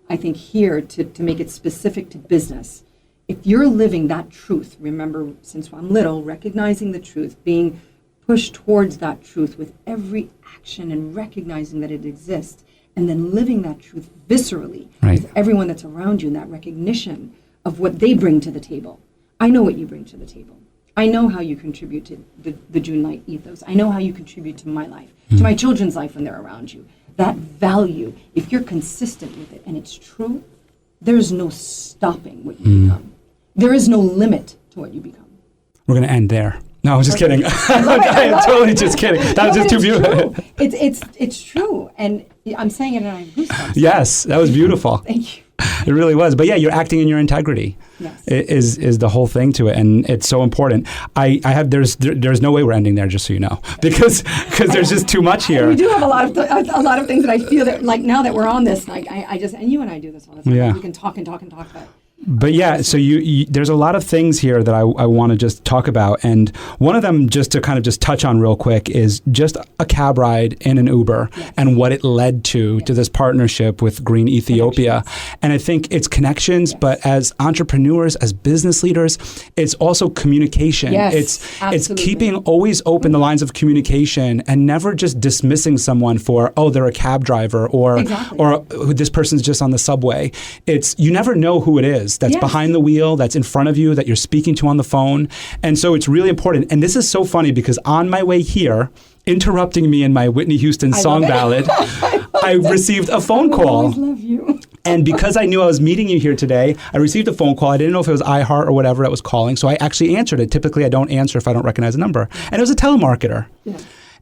I think here to make it specific to business, if you're living that truth, remember, since I'm little, recognizing the truth, being pushed towards that truth with every action and recognizing that it exists, and then living that truth viscerally with everyone that's around you, and that recognition of what they bring to the table. I know what you bring to the table. I know how you contribute to the June Lite ethos. I know how you contribute to my life, to my children's life when they're around you. That value, if you're consistent with it and it's true, there's no stopping what you become. There is no limit to what you become.
We're going to end there. No, I was just kidding. I am totally just kidding. That was just too beautiful.
It's true. And I'm saying it and I have goosebumps.
Yes, that was beautiful.
Thank you.
It really was. But yeah, you're acting in your integrity.
Yes.
Is the whole thing to it, and it's so important. There's no way we're ending there, just so you know, because there's just too much here.
We do have a lot of things that I feel that, like, now that we're on this, like I just, and you and I do this all the time.
Yeah.
We can talk and talk and talk about it.
But yeah, so you there's a lot of things here that I want to just talk about. And one of them, just to kind of just touch on real quick, is just a cab ride in an Uber and what it led to this partnership with Green Ethiopia. And I think it's connections, but as entrepreneurs, as business leaders, it's also communication. It's keeping always open the lines of communication and never just dismissing someone for, oh, they're a cab driver or this person's just on the subway. You never know who it is. That's behind the wheel, that's in front of you, that you're speaking to on the phone. And so it's really important. And this is so funny because on my way here, interrupting me in my Whitney Houston song ballad, I received a phone call.
I always love you.
And because I knew I was meeting you here today, I received a phone call. I didn't know if it was iHeart or whatever that was calling. So I actually answered it. Typically, I don't answer if I don't recognize a number. And it was a telemarketer. Yeah.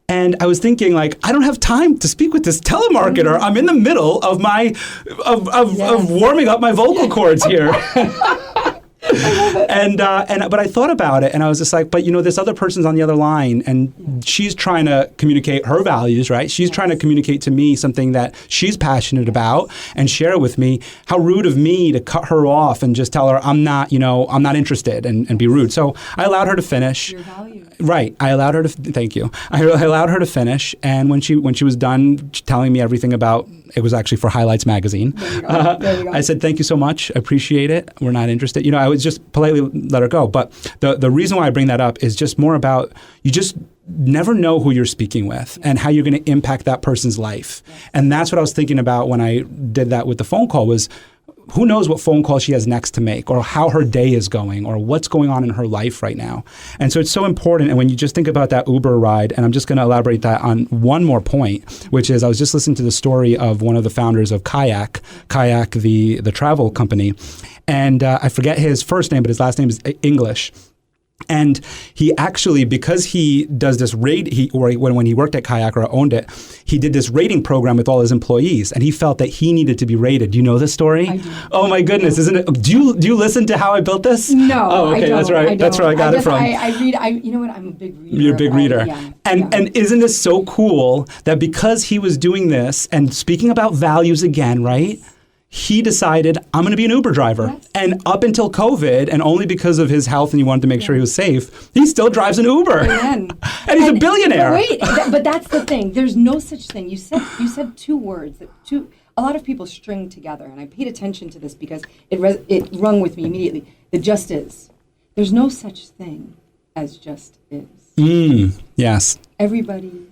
And I was thinking, like, I don't have time to speak with this telemarketer. I'm in the middle of of warming up my vocal cords here. But I thought about it, and I was just like, but this other person's on the other line, and she's trying to communicate her values, right? She's trying to communicate to me something that she's passionate about and share it with me. How rude of me to cut her off and just tell her I'm not interested and be rude. So I allowed her to finish. Your values. Right. I allowed her to. Thank you. I allowed her to finish, and when she was done telling me everything about, it was actually for Highlights magazine. There you go. There you go. I said, thank you so much. I appreciate it. We're not interested. I would just politely let her go. But the reason why I bring that up is just more about, you just never know who you're speaking with and how you're going to impact that person's life. And that's what I was thinking about when I did that with the phone call was, who knows what phone call she has next to make, or how her day is going, or what's going on in her life right now. And so it's so important. And when you just think about that Uber ride, and I'm just going to elaborate that on one more point, which is I was just listening to the story of one of the founders of Kayak, the travel company. And I forget his first name, but his last name is English. And he actually, because he does this when he worked at Kayak or owned it, he did this rating program with all his employees, and he felt that he needed to be rated. Do you know this story?
I do.
Oh my goodness, isn't it? Do you listen to how I built this?
No,
oh, okay,
I don't.
That's right. That's where I got it from.
I read. You know what? I'm a big reader.
You're a big reader. And isn't this so cool that because he was doing this and speaking about values again, right? He decided, I'm going to be an Uber driver. Yes. And up until COVID, and only because of his health and he wanted to make sure he was safe, he still drives an Uber. And he's a billionaire.
But that's the thing. There's no such thing. You said two words that a lot of people string together, and I paid attention to this because it rung with me immediately. The just is. There's no such thing as just is.
Yes.
Everybody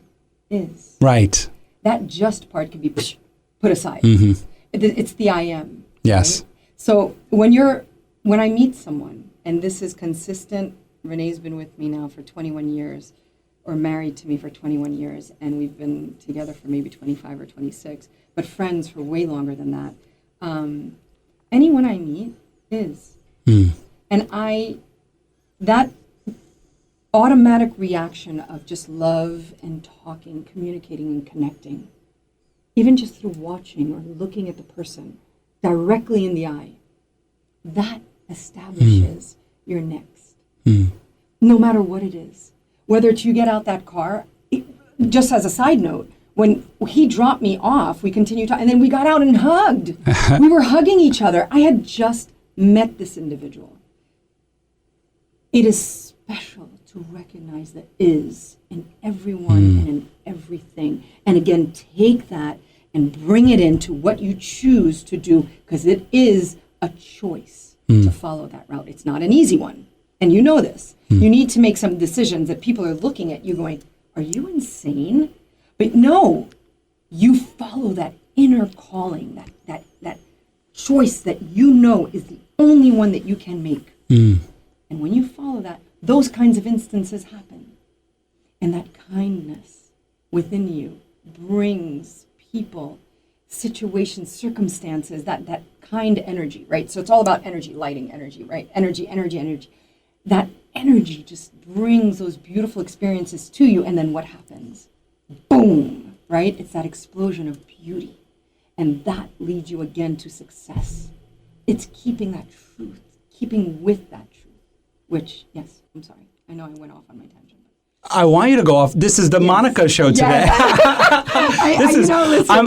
is.
Right.
That just part can be put aside.
Mm-hmm.
It's the I am.
Yes.
Right? So when I meet someone, and this is consistent, Renee's been with me now for 21 years, or married to me for 21 years, and we've been together for maybe 25 or 26, but friends for way longer than that. Anyone I meet is. And that automatic reaction of just love and talking, communicating and connecting, even just through watching or looking at the person directly in the eye, that establishes your next. No matter what it is. Whether it's you get out that car, just as a side note, when he dropped me off, we continued talking, and then we got out and hugged. We were hugging each other. I had just met this individual. it is special to recognize the is in everyone and in everything. And again, take that and bring it into what you choose to do, because it is a choice to follow that route. It's not an easy one. And you know this. You need to make some decisions that people are looking at you going, are you insane? But no, you follow that inner calling, that choice that you know is the only one that you can make. And when you follow that, those kinds of instances happen. And that kindness within you brings people, situations, circumstances, that kind energy, right? So it's all about energy, lighting energy, right? Energy. That energy just brings those beautiful experiences to you. And then what happens? Boom, right? It's that explosion of beauty. And that leads you again to success. It's keeping that truth, keeping with that truth, which, yes, I'm sorry. I know I went off on my tangent.
I want you to go off. This is the Monica show today.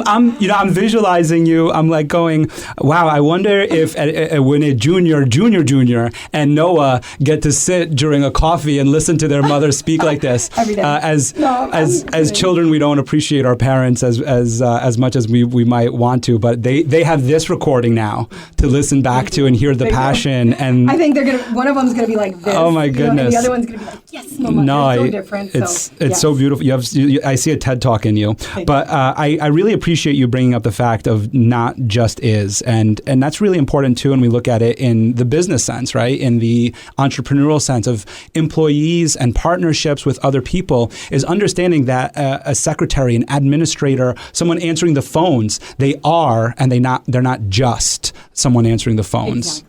I'm visualizing you. I'm like going, wow, I wonder if when a junior, and Noah get to sit during a coffee and listen to their mother speak like this.
Every day.
As children, we don't appreciate our parents as much as we might want to, but they have this recording now to listen back to and hear the passion. And
I think one of them's gonna be like this.
Oh my goodness.
And the other one's gonna be like, yes, Mama.
No,
so different.
It's so beautiful. I see a TED Talk in you, but I really appreciate you bringing up the fact of not just is, and that's really important too. And we look at it in the business sense, right? In the entrepreneurial sense of employees and partnerships with other people, is understanding that a secretary, an administrator, someone answering the phones, they're not just someone answering the phones.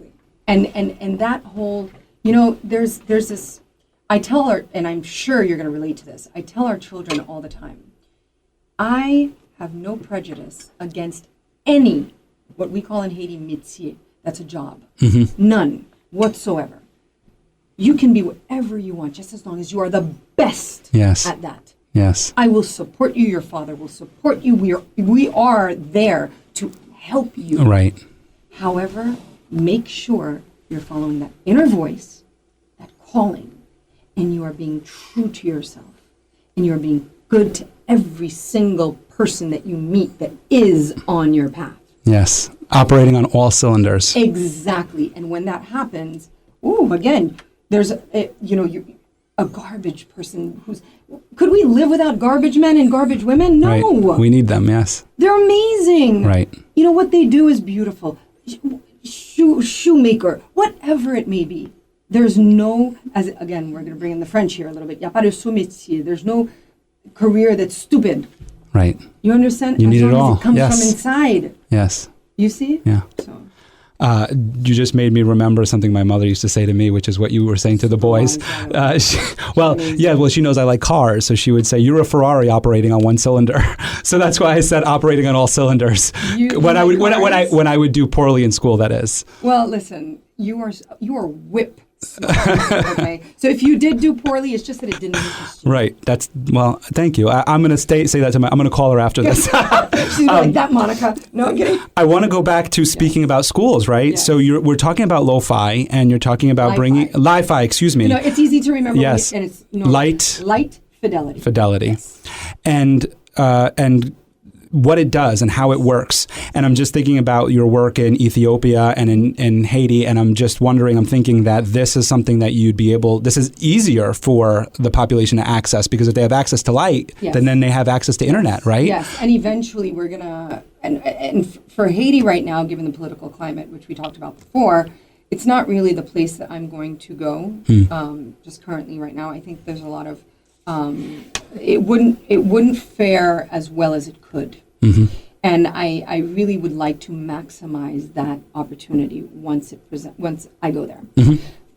Exactly. And that whole, there's this. I tell her, and I'm sure you're going to relate to this, I tell our children all the time, I have no prejudice against any, what we call in Haiti, métier. That's a job. None whatsoever. You can be whatever you want, just as long as you are the best at that.
Yes.
I will support you. Your father will support you. We are there to help you.
Right.
However, make sure you're following that inner voice, that calling, and you are being true to yourself, and you are being good to every single person that you meet that is on your path.
Yes, operating on all cylinders.
Exactly, and when that happens, again, there's a garbage person could we live without garbage men and garbage women? No.
Right. We need them, yes.
They're amazing.
Right.
You know, what they do is beautiful. Shoemaker, whatever it may be. There's no, again, we're going to bring in the French here a little bit. Y a pas de sous-métier. There's no career that's stupid.
Right.
You understand?
You need it all.
As it comes from inside.
Yes.
You see?
Yeah.
So.
You just made me remember something my mother used to say to me, which is what you were saying to the boys. She knows I like cars, so she would say, "You're a Ferrari operating on one cylinder." So that's why I said operating on all cylinders. When I would do poorly in school, that is.
Well, listen, you are whip smart, okay? So if you did do poorly, it's just that it didn't interest you.
Right. Thank you. I'm going to say that to I'm going to call her after this.
She's like, that Monica. No, I'm kidding.
I want to go back to speaking about schools, right?
Yes.
So we're talking about lo-fi, and you're talking about bringing li-fi, excuse me.
It's easy to remember.
Yes.
And it's
light
fidelity.
Yes. And what it does and how it works. And I'm just thinking about your work in Ethiopia and in Haiti, and I'm thinking that this is something that this is easier for the population to access, because if they have access to light, then they have access to internet, right?
Yes, and eventually we're going to, and for Haiti right now, given the political climate, which we talked about before, it's not really the place that I'm going to go, just currently right now. I think there's a lot of, it wouldn't fare as well as it could. And I really would like to maximize that opportunity once I go there.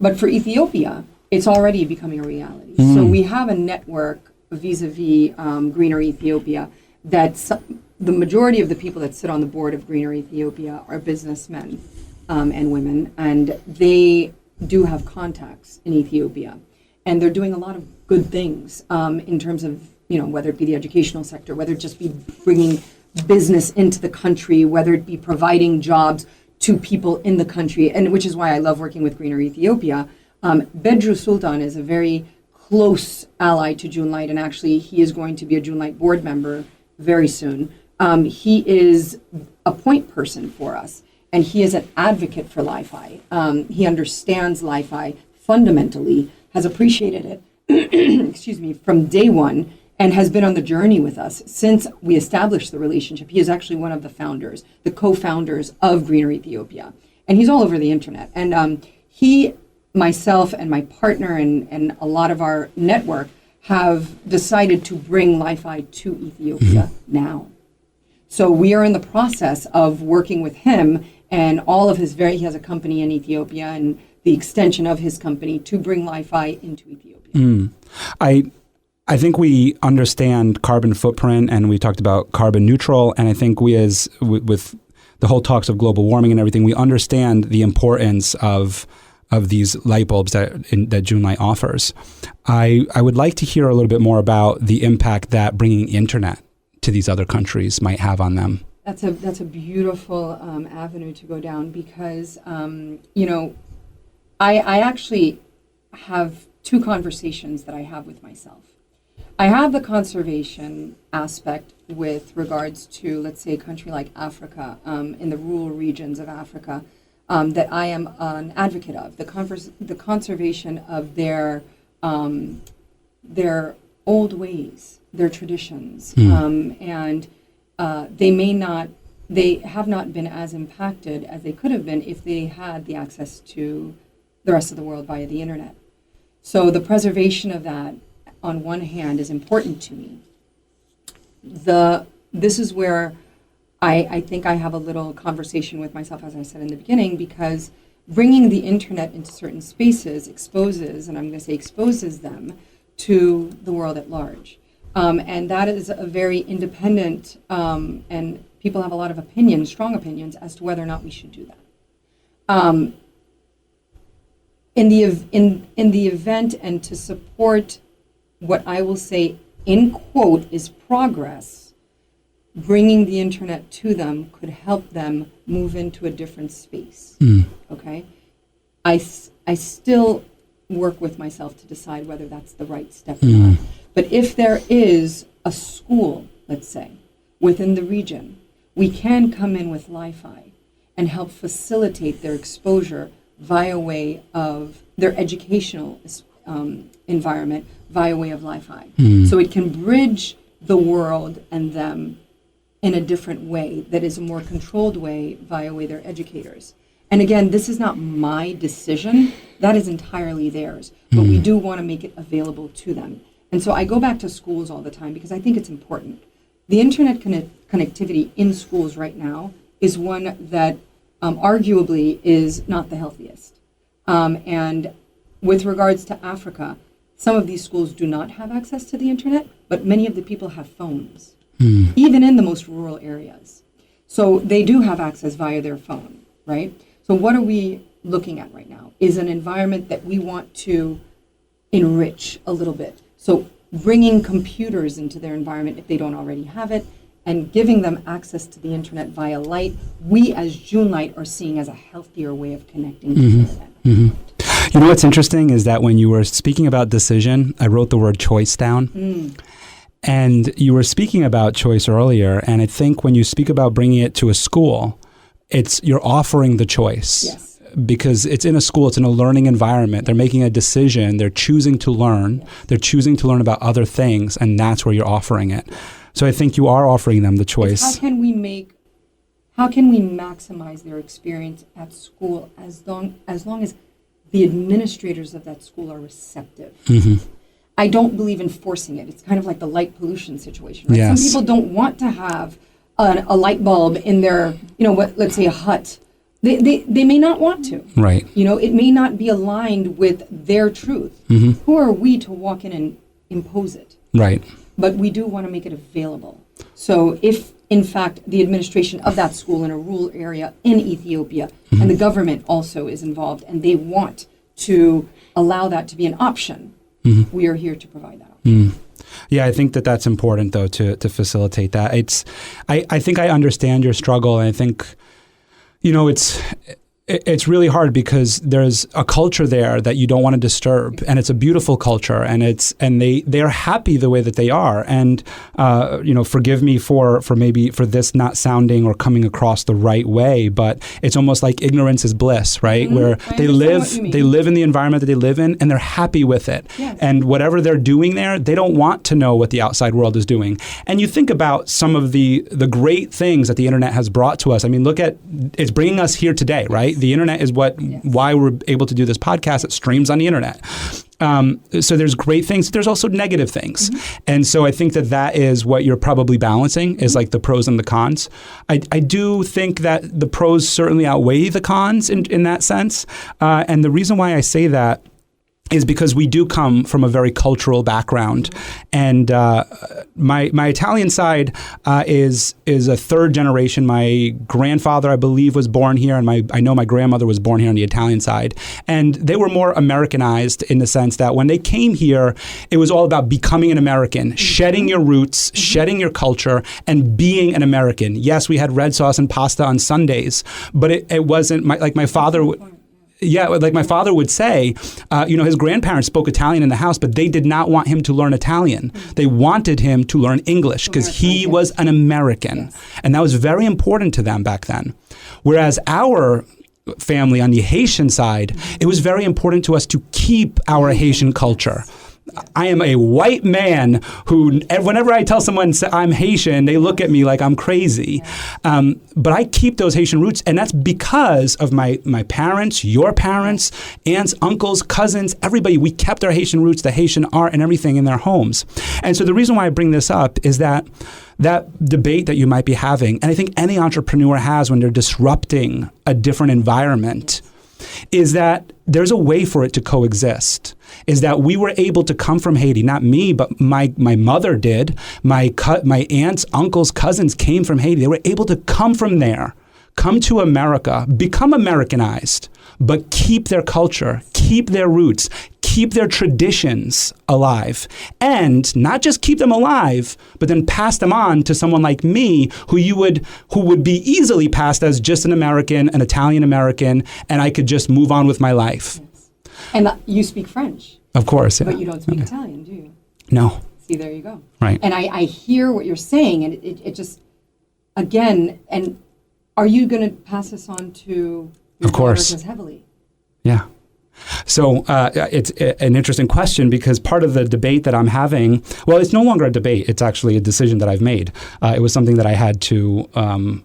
But for Ethiopia, it's already becoming a reality. So we have a network vis-a-vis Greener Ethiopia that's the majority of the people that sit on the board of Greener Ethiopia are businessmen and women, and they do have contacts in Ethiopia. And they're doing a lot of good things in terms of, whether it be the educational sector, whether it just be bringing business into the country, whether it be providing jobs to people in the country, and which is why I love working with Greener Ethiopia. Bedru Sultan is a very close ally to June Lite, and actually he is going to be a June Lite board member very soon. He is a point person for us, and he is an advocate for Li-Fi. He understands Li-Fi fundamentally, has appreciated it, excuse me, from day one, and has been on the journey with us since we established the relationship. He is actually one of the founders, the co-founders of Greener Ethiopia, and he's all over the internet. And he, myself, and my partner, and a lot of our network have decided to bring Li-Fi to Ethiopia now. So we are in the process of working with him and all of his he has a company in Ethiopia and the extension of his company to bring Li-Fi into Ethiopia.
I think we understand carbon footprint, and we talked about carbon neutral, and I think we with the whole talks of global warming and everything, we understand the importance of these light bulbs that June Lite offers. I would like to hear a little bit more about the impact that bringing internet to these other countries might have on them.
That's a beautiful avenue to go down because, I actually have two conversations that I have with myself. I have the conservation aspect with regards to, let's say, a country like Africa, in the rural regions of Africa, that I am an advocate of. The conservation of their old ways, their traditions, and they have not been as impacted as they could have been if they had the access to the rest of the world via the internet. So the preservation of that, on one hand, is important to me. This is where I think I have a little conversation with myself, as I said in the beginning, because bringing the internet into certain spaces exposes them to the world at large. And that is a very independent, and people have a lot of opinions, strong opinions, as to whether or not we should do that. In the event and to support what I will say in quote is progress, bringing the internet to them could help them move into a different space. Okay, I still work with myself to decide whether that's the right step or not. But if there is a school, let's say, within the region, we can come in with Li-Fi and help facilitate their exposure via way of their educational environment via way of Li-Fi. So it can bridge the world and them in a different way that is a more controlled way via way their educators. And again, this is not my decision. That is entirely theirs. But we do want to make it available to them. And so I go back to schools all the time because I think it's important. The internet connectivity in schools right now is one that arguably is not the healthiest. And with regards to Africa, some of these schools do not have access to the internet, but many of the people have phones, even in the most rural areas. So they do have access via their phone, right? So what are we looking at right now is an environment that we want to enrich a little bit. So bringing computers into their environment if they don't already have it, and giving them access to the internet via light, we as June Lite are seeing as a healthier way of connecting to the internet.
You know what's interesting is that when you were speaking about decision, I wrote the word choice down. And you were speaking about choice earlier, and I think when you speak about bringing it to a school, you're offering the choice.
Yes.
Because it's in a school, it's in a learning environment. They're making a decision, they're choosing to learn, they're choosing to learn about other things, and that's where you're offering it. So I think you are offering them the choice.
How can we maximize their experience at school as long as the administrators of that school are receptive? I don't believe in forcing it. It's kind of like the light pollution situation, right?
Yes.
Some people don't want to have a light bulb in their, let's say a hut. They may not want to.
Right.
It may not be aligned with their truth. Who are we to walk in and impose it?
Right.
But we do want to make it available. So if, in fact, the administration of that school in a rural area in Ethiopia, and the government also is involved, and they want to allow that to be an option, we are here to provide that option.
Yeah, I think that's important, though, to facilitate that. I think I understand your struggle, and I think, it's really hard because there's a culture there that you don't want to disturb, and it's a beautiful culture, and they're happy the way that they are. And forgive me for this not sounding or coming across the right way, but it's almost like ignorance is bliss, right? Where they live in the environment that they live in, and they're happy with it.
Yes.
And whatever they're doing there, they don't want to know what the outside world is doing. And you think about some of the great things that the internet has brought to us. I mean, look at it's bringing us here today, right? The internet is why we're able to do this podcast. It streams on the internet. So there's great things. There's also negative things. And so I think that is what you're probably balancing is like the pros and the cons. I do think that the pros certainly outweigh the cons in that sense. And the reason why I say that is because we do come from a very cultural background, and my Italian side is a third generation. My grandfather, I believe, was born here, and I know my grandmother was born here on the Italian side, and they were more Americanized in the sense that when they came here, it was all about becoming an American, shedding your roots, shedding your culture, and being an American. Yes, we had red sauce and pasta on Sundays, but it wasn't my father. Yeah, like my father would say, his grandparents spoke Italian in the house, but they did not want him to learn Italian. They wanted him to learn English because he was an American. Yes. And that was very important to them back then. Whereas our family on the Haitian side, it was very important to us to keep our Haitian culture. I am a white man who, whenever I tell someone I'm Haitian, they look at me like I'm crazy. But I keep those Haitian roots, and that's because of my parents, your parents, aunts, uncles, cousins, everybody. We kept our Haitian roots, the Haitian art, and everything in their homes. And so the reason why I bring this up is that debate that you might be having, and I think any entrepreneur has when they're disrupting a different environment, is that there's a way for it to coexist. Is that we were able to come from Haiti, not me, but my mother did. My aunts, uncles, cousins came from Haiti. They were able to come from there, come to America, become Americanized, but keep their culture, keep their roots, keep their traditions alive, and not just keep them alive, but then pass them on to someone like me who would be easily passed as just an American, an Italian American, and I could just move on with my life.
Yes. And you speak French.
Of course, yeah.
But you don't speak Italian, do you?
No.
See, there you go.
Right.
And I hear what you're saying, and it just, again, and are you going to pass this on to your daughters as heavily?
Yeah. So it's an interesting question because part of the debate that I'm having, well, it's no longer a debate. It's actually a decision that I've made. It was something that I had to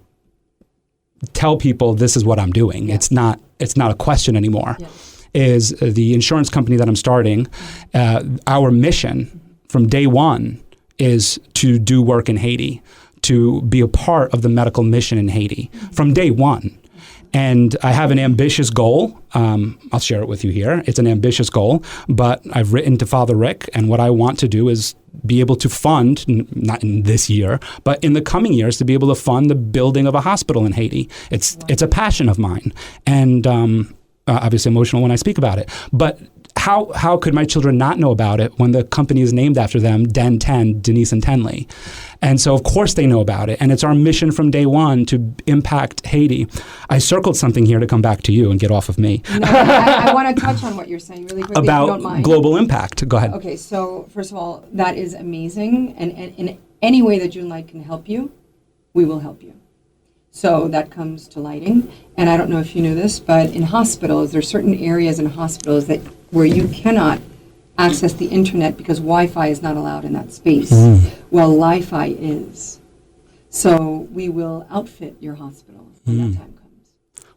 tell people this is what I'm doing. Yeah. It's not a question anymore. Yeah. Is the insurance company that I'm starting, our mission from day one is to do work in Haiti, to be a part of the medical mission in Haiti from day one. And I have an ambitious goal. I'll share it with you here. It's an ambitious goal, but I've written to Father Rick, and what I want to do is be able to fund, not in this year, but in the coming years, to be able to fund the building of a hospital in Haiti. It's a passion of mine, and obviously emotional when I speak about it. But how could my children not know about it when the company is named after them, Den 10, Denise and Tenley? And so, of course, they know about it. And it's our mission from day one to impact Haiti. I circled something here to come back to you and get off of me.
No, I want to touch on what you're saying really quickly,
about
if you don't mind.
Global impact. Go ahead.
Okay, so first of all, that is amazing. And in any way that June Lite can help you, we will help you. So that comes to lighting. And I don't know if you know this, but in hospitals, there are certain areas in hospitals where you cannot access the internet because Wi-Fi is not allowed in that space. Well, Li-Fi is. So we will outfit your hospital when that time comes.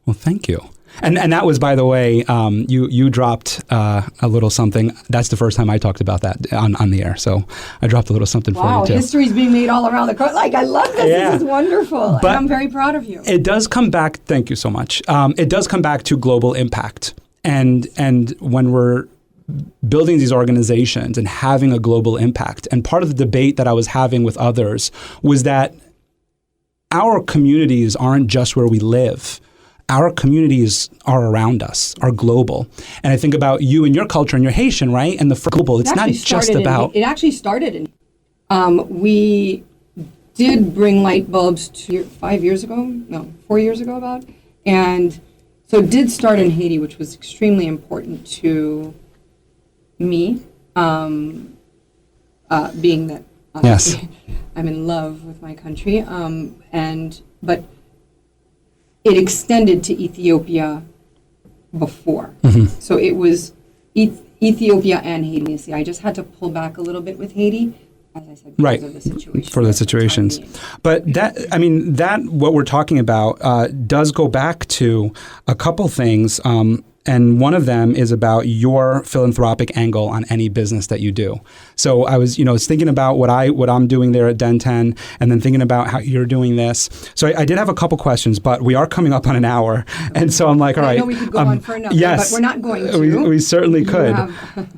Well, thank you. And that was, by the way, you dropped a little something. That's the first time I talked about that on the air. So I dropped a little something for you, too.
Wow, history's being made all around the country. Like, I love this. Yeah. This is wonderful. But and I'm very proud of you.
It does come back. Thank you so much. It does come back to global impact. And when we're building these organizations and having a global impact, and part of the debate that I was having with others was that our communities aren't just where we live. Our communities are around us, are global. And I think about you and your culture and your Haitian, right? And the global, it's not just about...
It actually started in... we did bring light bulbs 4 years ago about. And So it did start in Haiti, which was extremely important to me, being that obviously I'm in love with my country, but it extended to Ethiopia before. So it was Ethiopia and Haiti. See, I just had to pull back a little bit with Haiti, as I said, because of the situation.
For the situations. But that what we're talking about does go back to a couple things. And one of them is about your philanthropic angle on any business that you do. So I was thinking about what I'm doing there at Den 10, and then thinking about how you're doing this. So I did have a couple questions, but we are coming up on an hour, and so I'm like, all right.
I know we could go on for another,
yes,
but we're not going to.
We certainly could.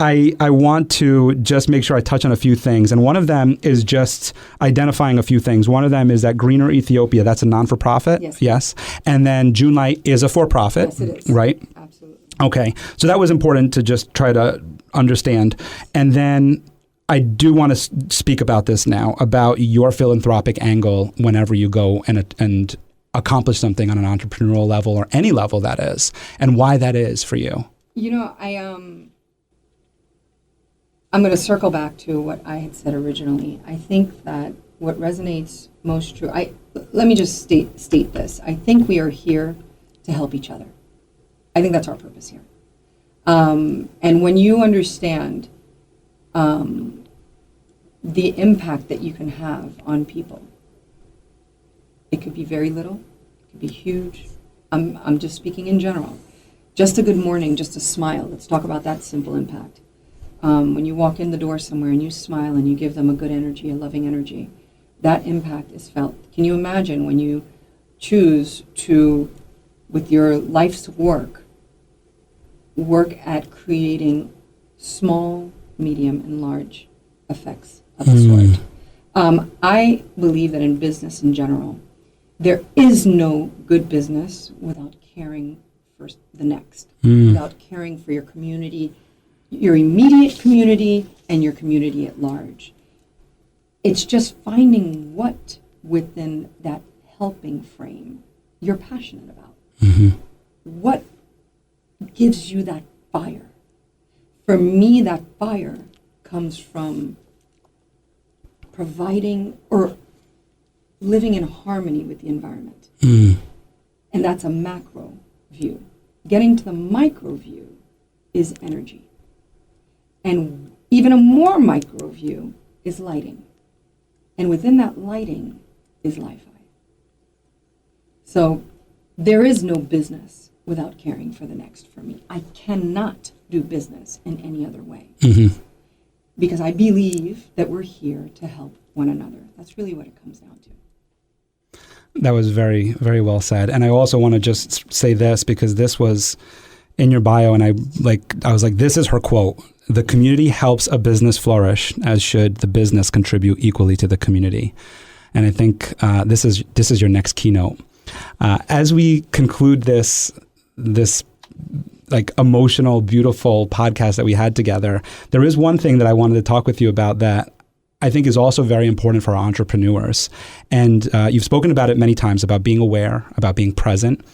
I want to just make sure I touch on a few things, and one of them is just identifying a few things. One of them is that Greener Ethiopia, that's a non-for-profit. Yes. And then June Lite is a for-profit.
Yes, it is.
Right?
Absolutely.
Okay, so that was important to just try to understand. And then I do want to speak about this now, about your philanthropic angle whenever you go and accomplish something on an entrepreneurial level or any level that is, and why that is for you.
I'm going to circle back to what I had said originally. I think that what resonates most true, let me just state this. I think we are here to help each other. I think that's our purpose here. And when you understand the impact that you can have on people, it could be very little, it could be huge. I'm just speaking in general. Just a good morning, just a smile. Let's talk about that simple impact. When you walk in the door somewhere and you smile and you give them a good energy, a loving energy, that impact is felt. Can you imagine when you choose to, with your life's work at creating small, medium, and large effects of the sort. I believe that in business in general, there is no good business without caring for the next, without caring for your community, your immediate community, and your community at large. It's just finding what within that helping frame you're passionate about. What gives you that fire? For me, that fire comes from providing or living in harmony with the environment. And that's a macro view. Getting to the micro view is energy. And even a more micro view is lighting. And within that lighting is Li-Fi. So there is no business without caring for the next for me. I cannot do business in any other way. Because I believe that we're here to help one another. That's really what it comes down to.
That was very, very well said. And I also want to just say this, because this was in your bio, and I was like, this is her quote. The community helps a business flourish, as should the business contribute equally to the community. And I think this is your next keynote. As we conclude this like emotional, beautiful podcast that we had together, there is one thing that I wanted to talk with you about that I think is also very important for our entrepreneurs. And you've spoken about it many times, about being aware, about being present.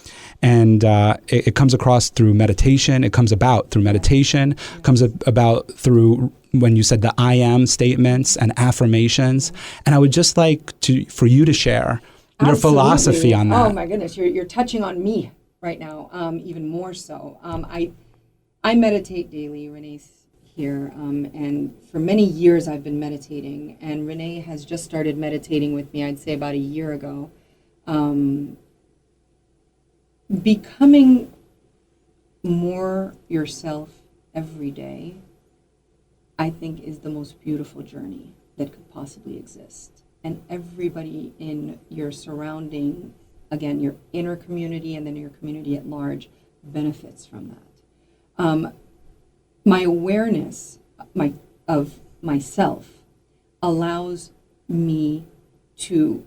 And it comes across through meditation. It comes about through meditation, comes about through when you said the I am statements and affirmations. And I would just like for you to share your philosophy on that.
Oh my goodness, you're touching on me right now, even more so. I meditate daily. Renee's here, and for many years I've been meditating, and Renee has just started meditating with me, I'd say about a year ago. Becoming more yourself every day, I think, is the most beautiful journey that could possibly exist. And everybody in your surrounding, again, your inner community and then your community at large, benefits from that. My awareness of myself allows me to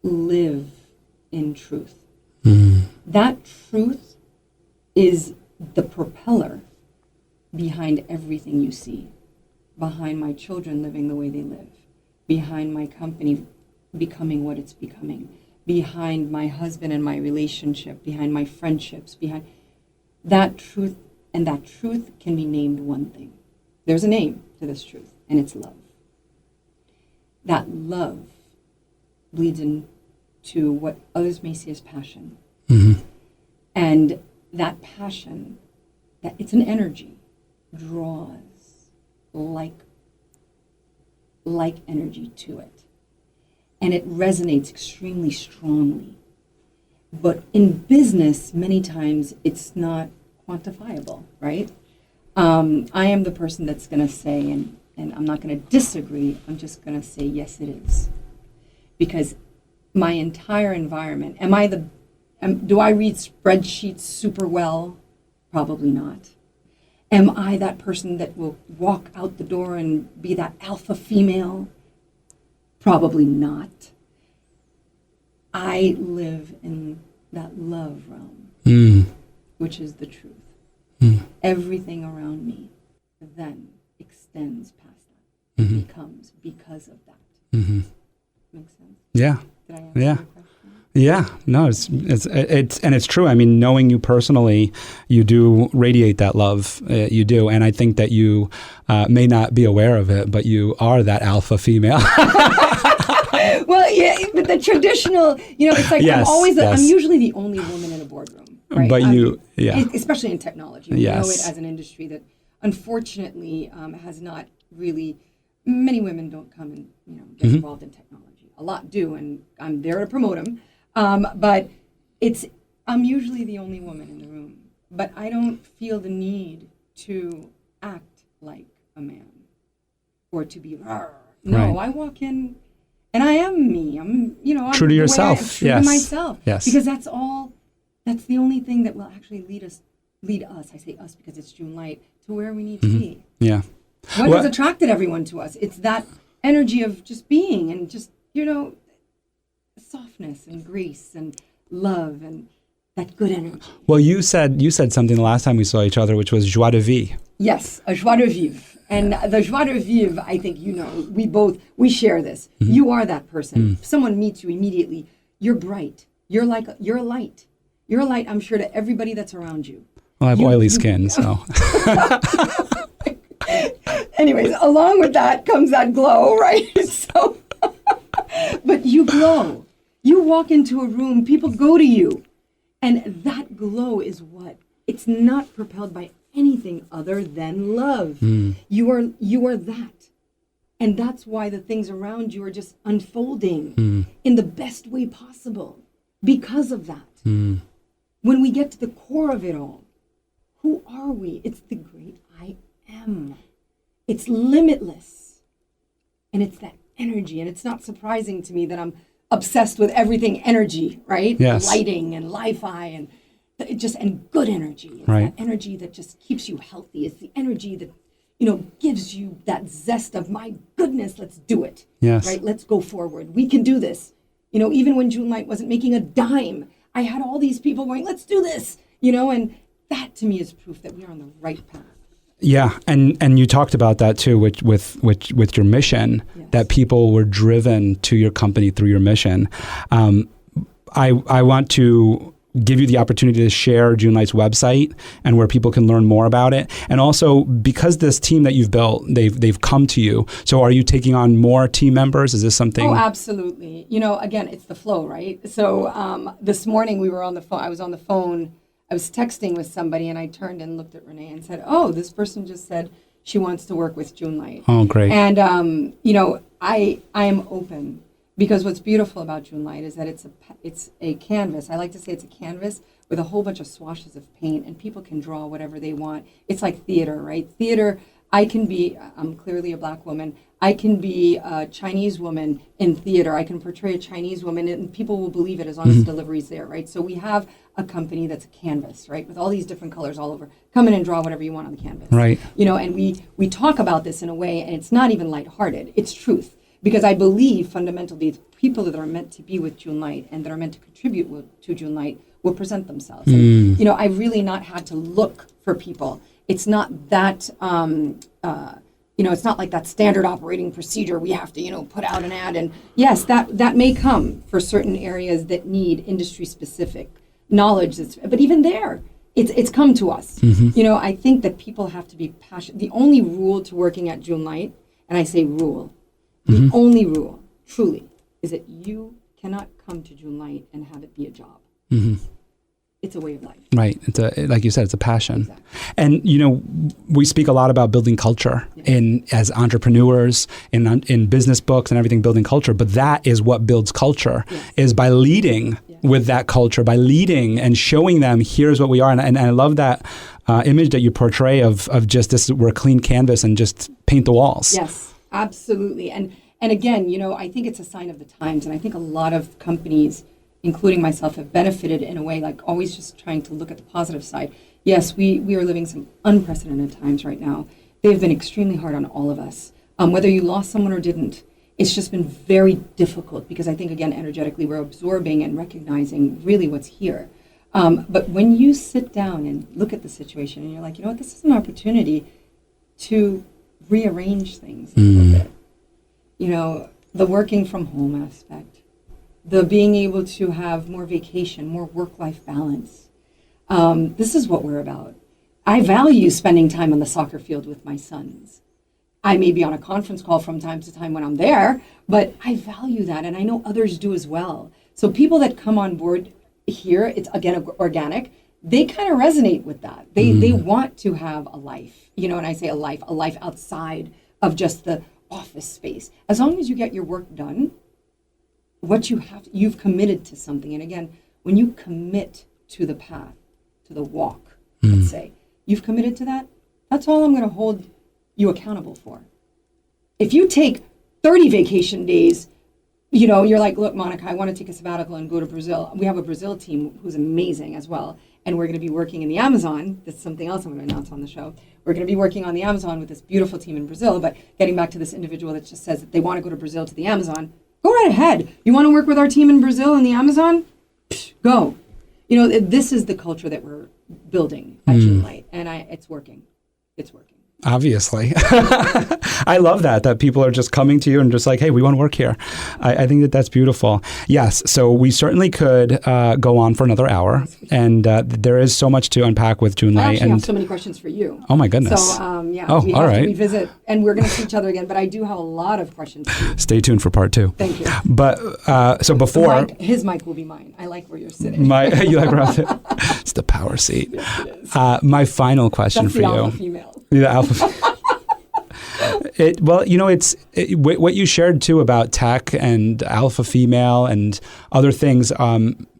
live in truth. That truth is the propeller behind everything you see, behind my children living the way they live, behind my company becoming what it's becoming, behind my husband and my relationship, behind my friendships, behind that truth, and that truth can be named one thing. There's a name to this truth, and it's love. That love bleeds into what others may see as passion.
Mm-hmm.
And that passion, that it's an energy, draws like energy to it. And it resonates extremely strongly. But in business, many times it's not quantifiable, right? I am the person that's going to say, and I'm not going to disagree, I'm just going to say, yes, it is. Because my entire environment, do I read spreadsheets super well? Probably not. Am I that person that will walk out the door and be that alpha female? Probably not. I live in that love realm, which is the truth. Everything around me then extends past that. It becomes because of that. Makes sense?
Yeah.
Did I answer your question?
Yeah, no, it's true. I mean, knowing you personally, you do radiate that love. You do, and I think that you may not be aware of it, but you are that alpha female.
Well, yeah, but the traditional, it's like
Yes,
I'm usually the only woman in a boardroom, right?
But
especially in technology, we know it as an industry that unfortunately has not really. Many women don't come and get involved in technology. A lot do, and I'm there to promote them. But I'm usually the only woman in the room, but I don't feel the need to act like a man or to be, no, right. I walk in and I am me. I'm
true to yourself.
True to myself.
Yes.
Because that's the only thing that will actually lead us, I say us because it's June Lite, to where we need to be.
Yeah.
What has attracted everyone to us? It's that energy of just being and just, softness and grace and love and that good energy. Well,
you said something the last time we saw each other, which was joie de vivre.
Yes, a joie de vivre. And the joie de vivre, I think, we share this. You are that person. Someone meets you immediately. You're bright. You're a light. You're a light, I'm sure, to everybody that's around you.
Well, I have oily skin, so.
Anyways, along with that comes that glow, right? So, but you glow. You walk into a room, people go to you. And that glow is what? It's not propelled by anything other than love. You are that. And that's why the things around you are just unfolding in the best way possible because of that. When we get to the core of it all, who are we? It's the great I am. It's limitless. And it's that energy. And it's not surprising to me that I'm obsessed with everything energy, right?
Yes.
Lighting and li-fi and good energy. It's
right.
That energy that just keeps you healthy. It's the energy that, gives you that zest of, my goodness, let's do it.
Yes.
Right? Let's go forward. We can do this. Even when June Lite wasn't making a dime, I had all these people going, let's do this, and that to me is proof that we are on the right path.
Yeah, and you talked about that too with your mission, yes. That people were driven to your company through your mission. I want to give you the opportunity to share June Lite's website and where people can learn more about it. And also, because this team that you've built, they've come to you. So are you taking on more team members? Is this something?
Oh, absolutely. Again, it's the flow, right? So this morning we were on the phone. I was on the phone. I was texting with somebody, and I turned and looked at Renee and said, oh, this person just said she wants to work with June Lite.
Oh, great.
And, I am open, because what's beautiful about June Lite is that it's a canvas. I like to say it's a canvas with a whole bunch of swashes of paint, and people can draw whatever they want. It's like theater, right? Theater, I'm clearly a Black woman. I can be a Chinese woman in theater. I can portray a Chinese woman, and people will believe it as long as the delivery's there, right? So we have a company that's a canvas, right, with all these different colors all over. Come in and draw whatever you want on the canvas.
Right.
And we talk about this in a way, and it's not even lighthearted. It's truth. Because I believe fundamentally the people that are meant to be with June Lite and that are meant to contribute to June Lite will present themselves. And, I've really not had to look for people. It's not that, it's not like that standard operating procedure. We have to, put out an ad. And yes, that may come for certain areas that need industry specific knowledge. But even there, it's come to us. You know, I think that people have to be passionate. The only rule to working at June Lite, and I say rule, the only rule, truly, is that you cannot come to June Lite and have it be a job. It's a way of life.
Right. It's like you said, it's a passion.
Exactly.
And, you know, we speak a lot about building culture as entrepreneurs, in business books and everything, building culture. But that is what builds culture, is by leading with that culture, by leading and showing them, here's what we are. And I love that image that you portray of just this, we're a clean canvas and just paint the walls.
Yes, absolutely. And again, you know, I think it's a sign of the times. And I think a lot of companies, including myself, have benefited in a way, like always just trying to look at the positive side. Yes, we are living some unprecedented times right now. They've been extremely hard on all of us. Whether you lost someone or didn't, it's just been very difficult because I think, again, energetically, we're absorbing and recognizing really what's here. But when you sit down and look at the situation and you're like, you know what, this is an opportunity to rearrange things a little bit. You know, the working from home aspect, the being able to have more vacation, more work-life balance. This is what we're about. I value spending time on the soccer field with my sons. I may be on a conference call from time to time when I'm there, but I value that, and I know others do as well. So people that come on board here, it's again organic, they kind of resonate with that. They want to have a life, you know, and I say a life outside of just the office space. As long as you get your work done, what you have, you've committed to something. And again, when you commit to the path, to the walk, let's say, you've committed to that, that's all I'm going to hold you accountable for. If you take 30 vacation days, you know, you're like, look, Monica, I want to take a sabbatical and go to Brazil. We have a Brazil team who's amazing as well. And we're going to be working in the Amazon. That's something else I'm going to announce on the show. We're going to be working on the Amazon with this beautiful team in Brazil. But getting back to this individual that just says that they want to go to Brazil to the Amazon, go right ahead. You want to work with our team in Brazil and the Amazon? Go. You know, this is the culture that we're building at June Lite. And it's working. It's working.
Obviously. I love that people are just coming to you and just like, hey, we want to work here. I think that's beautiful. Yes. So we certainly could go on for another hour. And there is so much to unpack with June Lite.
I actually have so many questions for you.
Oh, my goodness.
So, we
all
have
right.
to revisit, and we're going to see each other again. But I do have a lot of questions for you.
Stay tuned for part 2.
Thank you.
But so before...
His mic will be mine. I like where you're sitting.
You like where I'm sitting? It's the power seat.
Yes, it is.
My final question
That's
for
the
you.
alpha female.
The alpha. Well, you know, what you shared too about tech and alpha female and other things.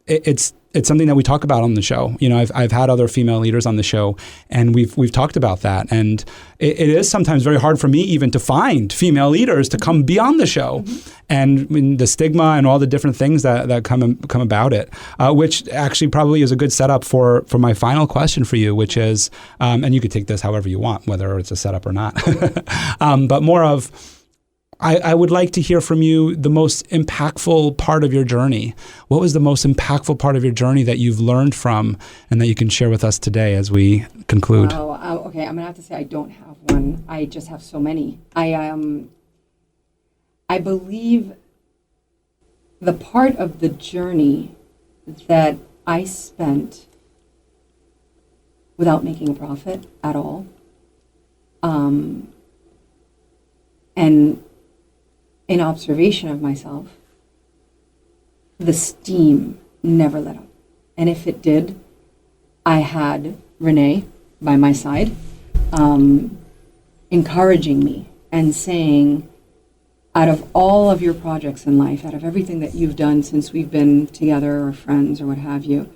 It's something that we talk about on the show. You know, I've had other female leaders on the show, and we've talked about that. And it is sometimes very hard for me even to find female leaders to come be on the show, and I mean, the stigma and all the different things that come about it, which actually probably is a good setup for my final question for you, which is, and you could take this however you want, whether it's a setup or not, but more of. I would like to hear from you the most impactful part of your journey. What was the most impactful part of your journey that you've learned from and that you can share with us today as we conclude?
Okay, I'm going to have to say I don't have one. I just have so many. I believe the part of the journey that I spent without making a profit at all, and in observation of myself, the steam never let up. And if it did, I had Renee by my side, encouraging me and saying, out of all of your projects in life, out of everything that you've done since we've been together or friends or what have you,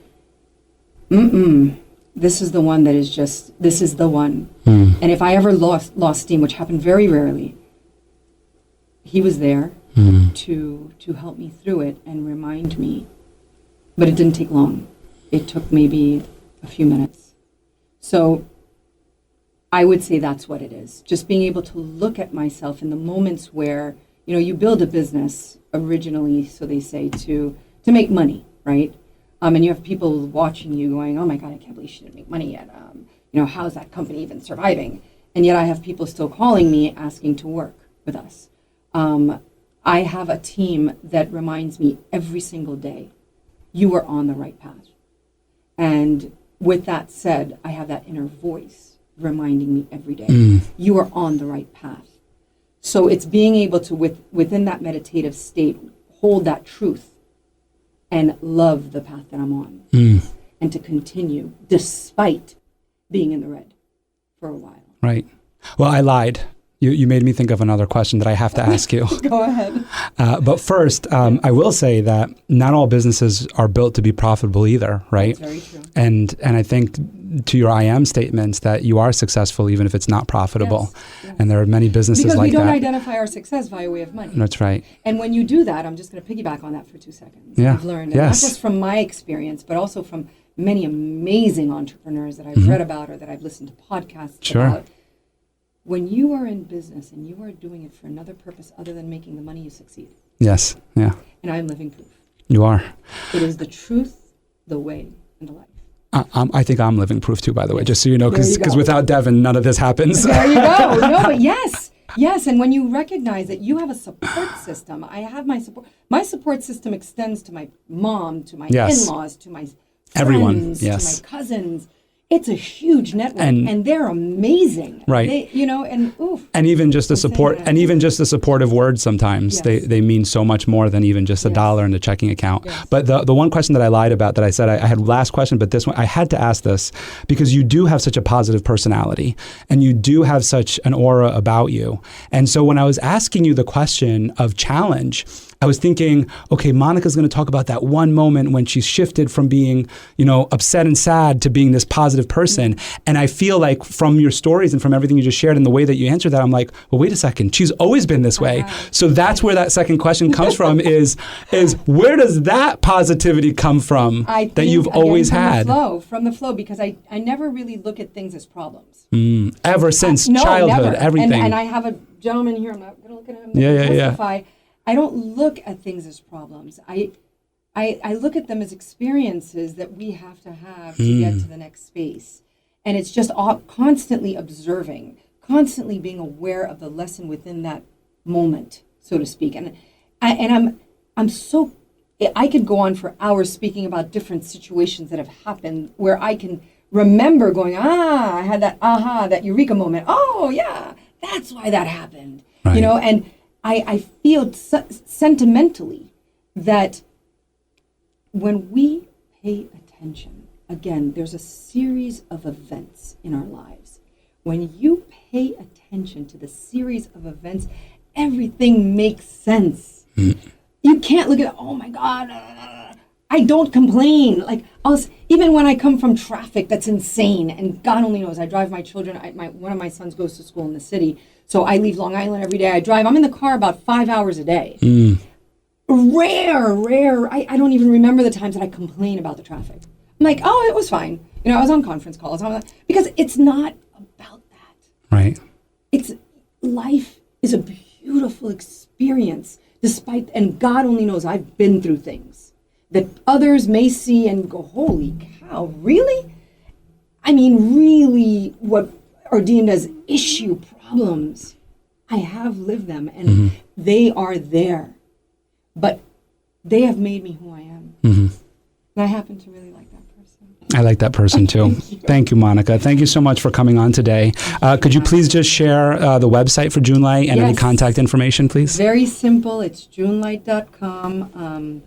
this is the one that is just, this is the one. And if I ever lost steam, which happened very rarely, he was there to help me through it and remind me. But it didn't take long. It took maybe a few minutes. So I would say that's what it is. Just being able to look at myself in the moments where, you know, you build a business originally, so they say, to make money, right? And you have people watching you going, oh my God, I can't believe she didn't make money yet. You know, how's that company even surviving? And yet I have people still calling me asking to work with us. I have a team that reminds me every single day, you are on the right path. And with that said, I have that inner voice reminding me every day, you are on the right path. So it's being able to, within that meditative state, hold that truth and love the path that I'm on, and to continue despite being in the red for a while.
Right. Well, I lied. You made me think of another question that I have to ask you.
Go ahead.
But first, I will say that not all businesses are built to be profitable either, right?
That's very true.
And I think to your I am statements that you are successful even if it's not profitable.
Yes.
And there are many businesses
because
like that.
we don't identify our success via way of money.
That's right.
And when you do that, I'm just going to piggyback on that for 2 seconds.
Yeah.
I've learned, and not just from my experience, but also from many amazing entrepreneurs that I've read about or that I've listened to podcasts about. When you are in business and you are doing it for another purpose other than making the money, you succeed.
Yes. Yeah.
And I'm living proof.
You are.
It is the truth, the way, and the life.
I think I'm living proof too, by the way, just so you know,
There you
because
go.
without Devin, none of this happens.
There you go. No, but yes. And when you recognize that you have a support system, I have my support. My support system extends to my mom, to my in-laws, to my
everyone,
friends, to my cousins. It's a huge network, and they're amazing.
Right.
And oof.
And even just the support, and even just the supportive words sometimes, they mean so much more than even just $1 in the checking account.
Yes.
But the one question that I lied about that I said I had last question, but this one, I had to ask this because you do have such a positive personality and you do have such an aura about you. And so when I was asking you the question of challenge, I was thinking, okay, Monica's going to talk about that one moment when she shifted from being, upset and sad to being this positive person. And I feel like from your stories and from everything you just shared and the way that you answered that, I'm like, well, wait a second, she's always been this way. So that's where that second question comes from is where does that positivity come from that you've always had?
From the flow, because I never really look at things as problems.
Ever since childhood,
never.
everything.
And I have a gentleman here, I'm not going to look at him.
Yeah.
I don't look at things as problems. I look at them as experiences that we have to get to the next space. And it's just constantly observing, constantly being aware of the lesson within that moment, so to speak. And I could go on for hours speaking about different situations that have happened where I can remember going, I had that eureka moment. Oh yeah, that's why that happened.
Right.
And I feel sentimentally that when we pay attention, again, there's a series of events in our lives. When you pay attention to the series of events, everything makes sense. You can't look at, oh my God, I don't complain. Like, even when I come from traffic that's insane, and God only knows, I drive my children, one of my sons goes to school in the city, so I leave Long Island every day. I drive, I'm in the car about 5 hours a day. Rare. I don't even remember the times that I complain about the traffic. I'm like, oh, it was fine. I was on conference calls. Because it's not about that.
Right.
Life is a beautiful experience, and God only knows I've been through things that others may see and go, holy cow, really? I mean, really, what are deemed as issue problems, I have lived them, and they are there. But they have made me who I am. And I happen to really like that person.
I like that person too. Thank you, Monica. Thank you so much for coming on today. Could you please just share the website for June Lite and any contact information, please?
Very simple. It's junelite.com.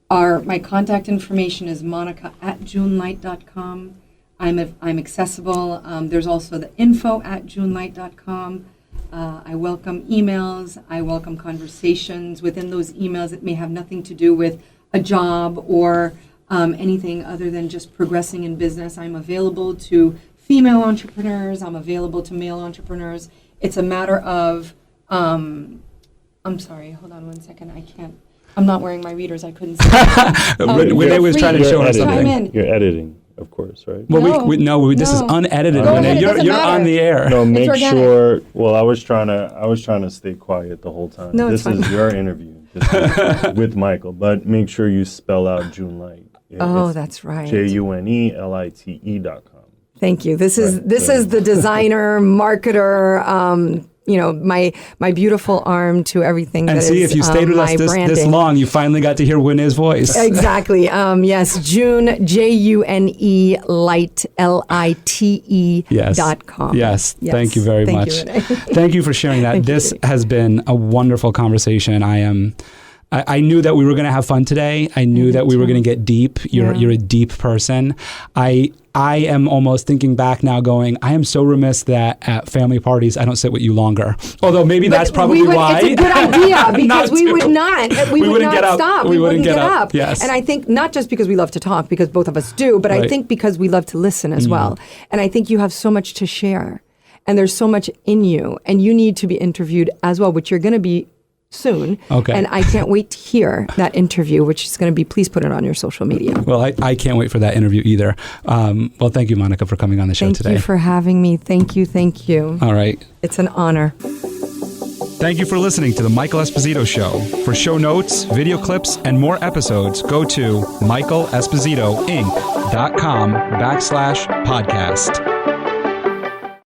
My contact information is monica@junelite.com. I'm accessible. There's also the info@junelite.com. I welcome emails. I welcome conversations within those emails that may have nothing to do with a job or anything other than just progressing in business. I'm available to female entrepreneurs. I'm available to male entrepreneurs. It's a matter of, I'm sorry, hold on one second. I'm not wearing my readers. I couldn't see.
Renee was trying to show us something.
You're editing, of course, right?
Well, this is unedited. Renee. You're on the air.
No, make sure. Well, I was trying to stay quiet the whole time.
No,
this is your interview with Michael, but make sure you spell out June Lite.
That's right.
JUNELITE.com.
Thank you. This is the designer, marketer,
my beautiful arm to everything.
And
that
see,
is,
if you stayed with us this
branding.
long, you finally got to hear Winnie's voice.
Exactly. Yes, June, June Lite, LITE.com.
Yes. Thank you very much.
You, Renee.
Thank you for sharing that. This has been a wonderful conversation. I knew that we were going to have fun today. I knew that we were going to get deep. You're a deep person. I am almost thinking back now going, I am so remiss that at family parties, I don't sit with you longer. Although maybe that's probably why.
It's a good idea because we would not
get up.
stop.
We wouldn't get up. Yes.
And I think not just because we love to talk, because both of us do, but I think because we love to listen as well. And I think you have so much to share. And there's so much in you. And you need to be interviewed as well, which you're going to be soon.
Okay.
And I can't wait to hear that interview, which is going to be, please put it on your social media.
Well, I can't wait for that interview either. Well, thank you, Monica, for coming on the show today.
Thank you for having me. Thank you. Thank you.
All right.
It's an honor.
Thank you for listening to The Michael Esposito Show. For show notes, video clips, and more episodes, go to michaelespositoinc.com/podcast.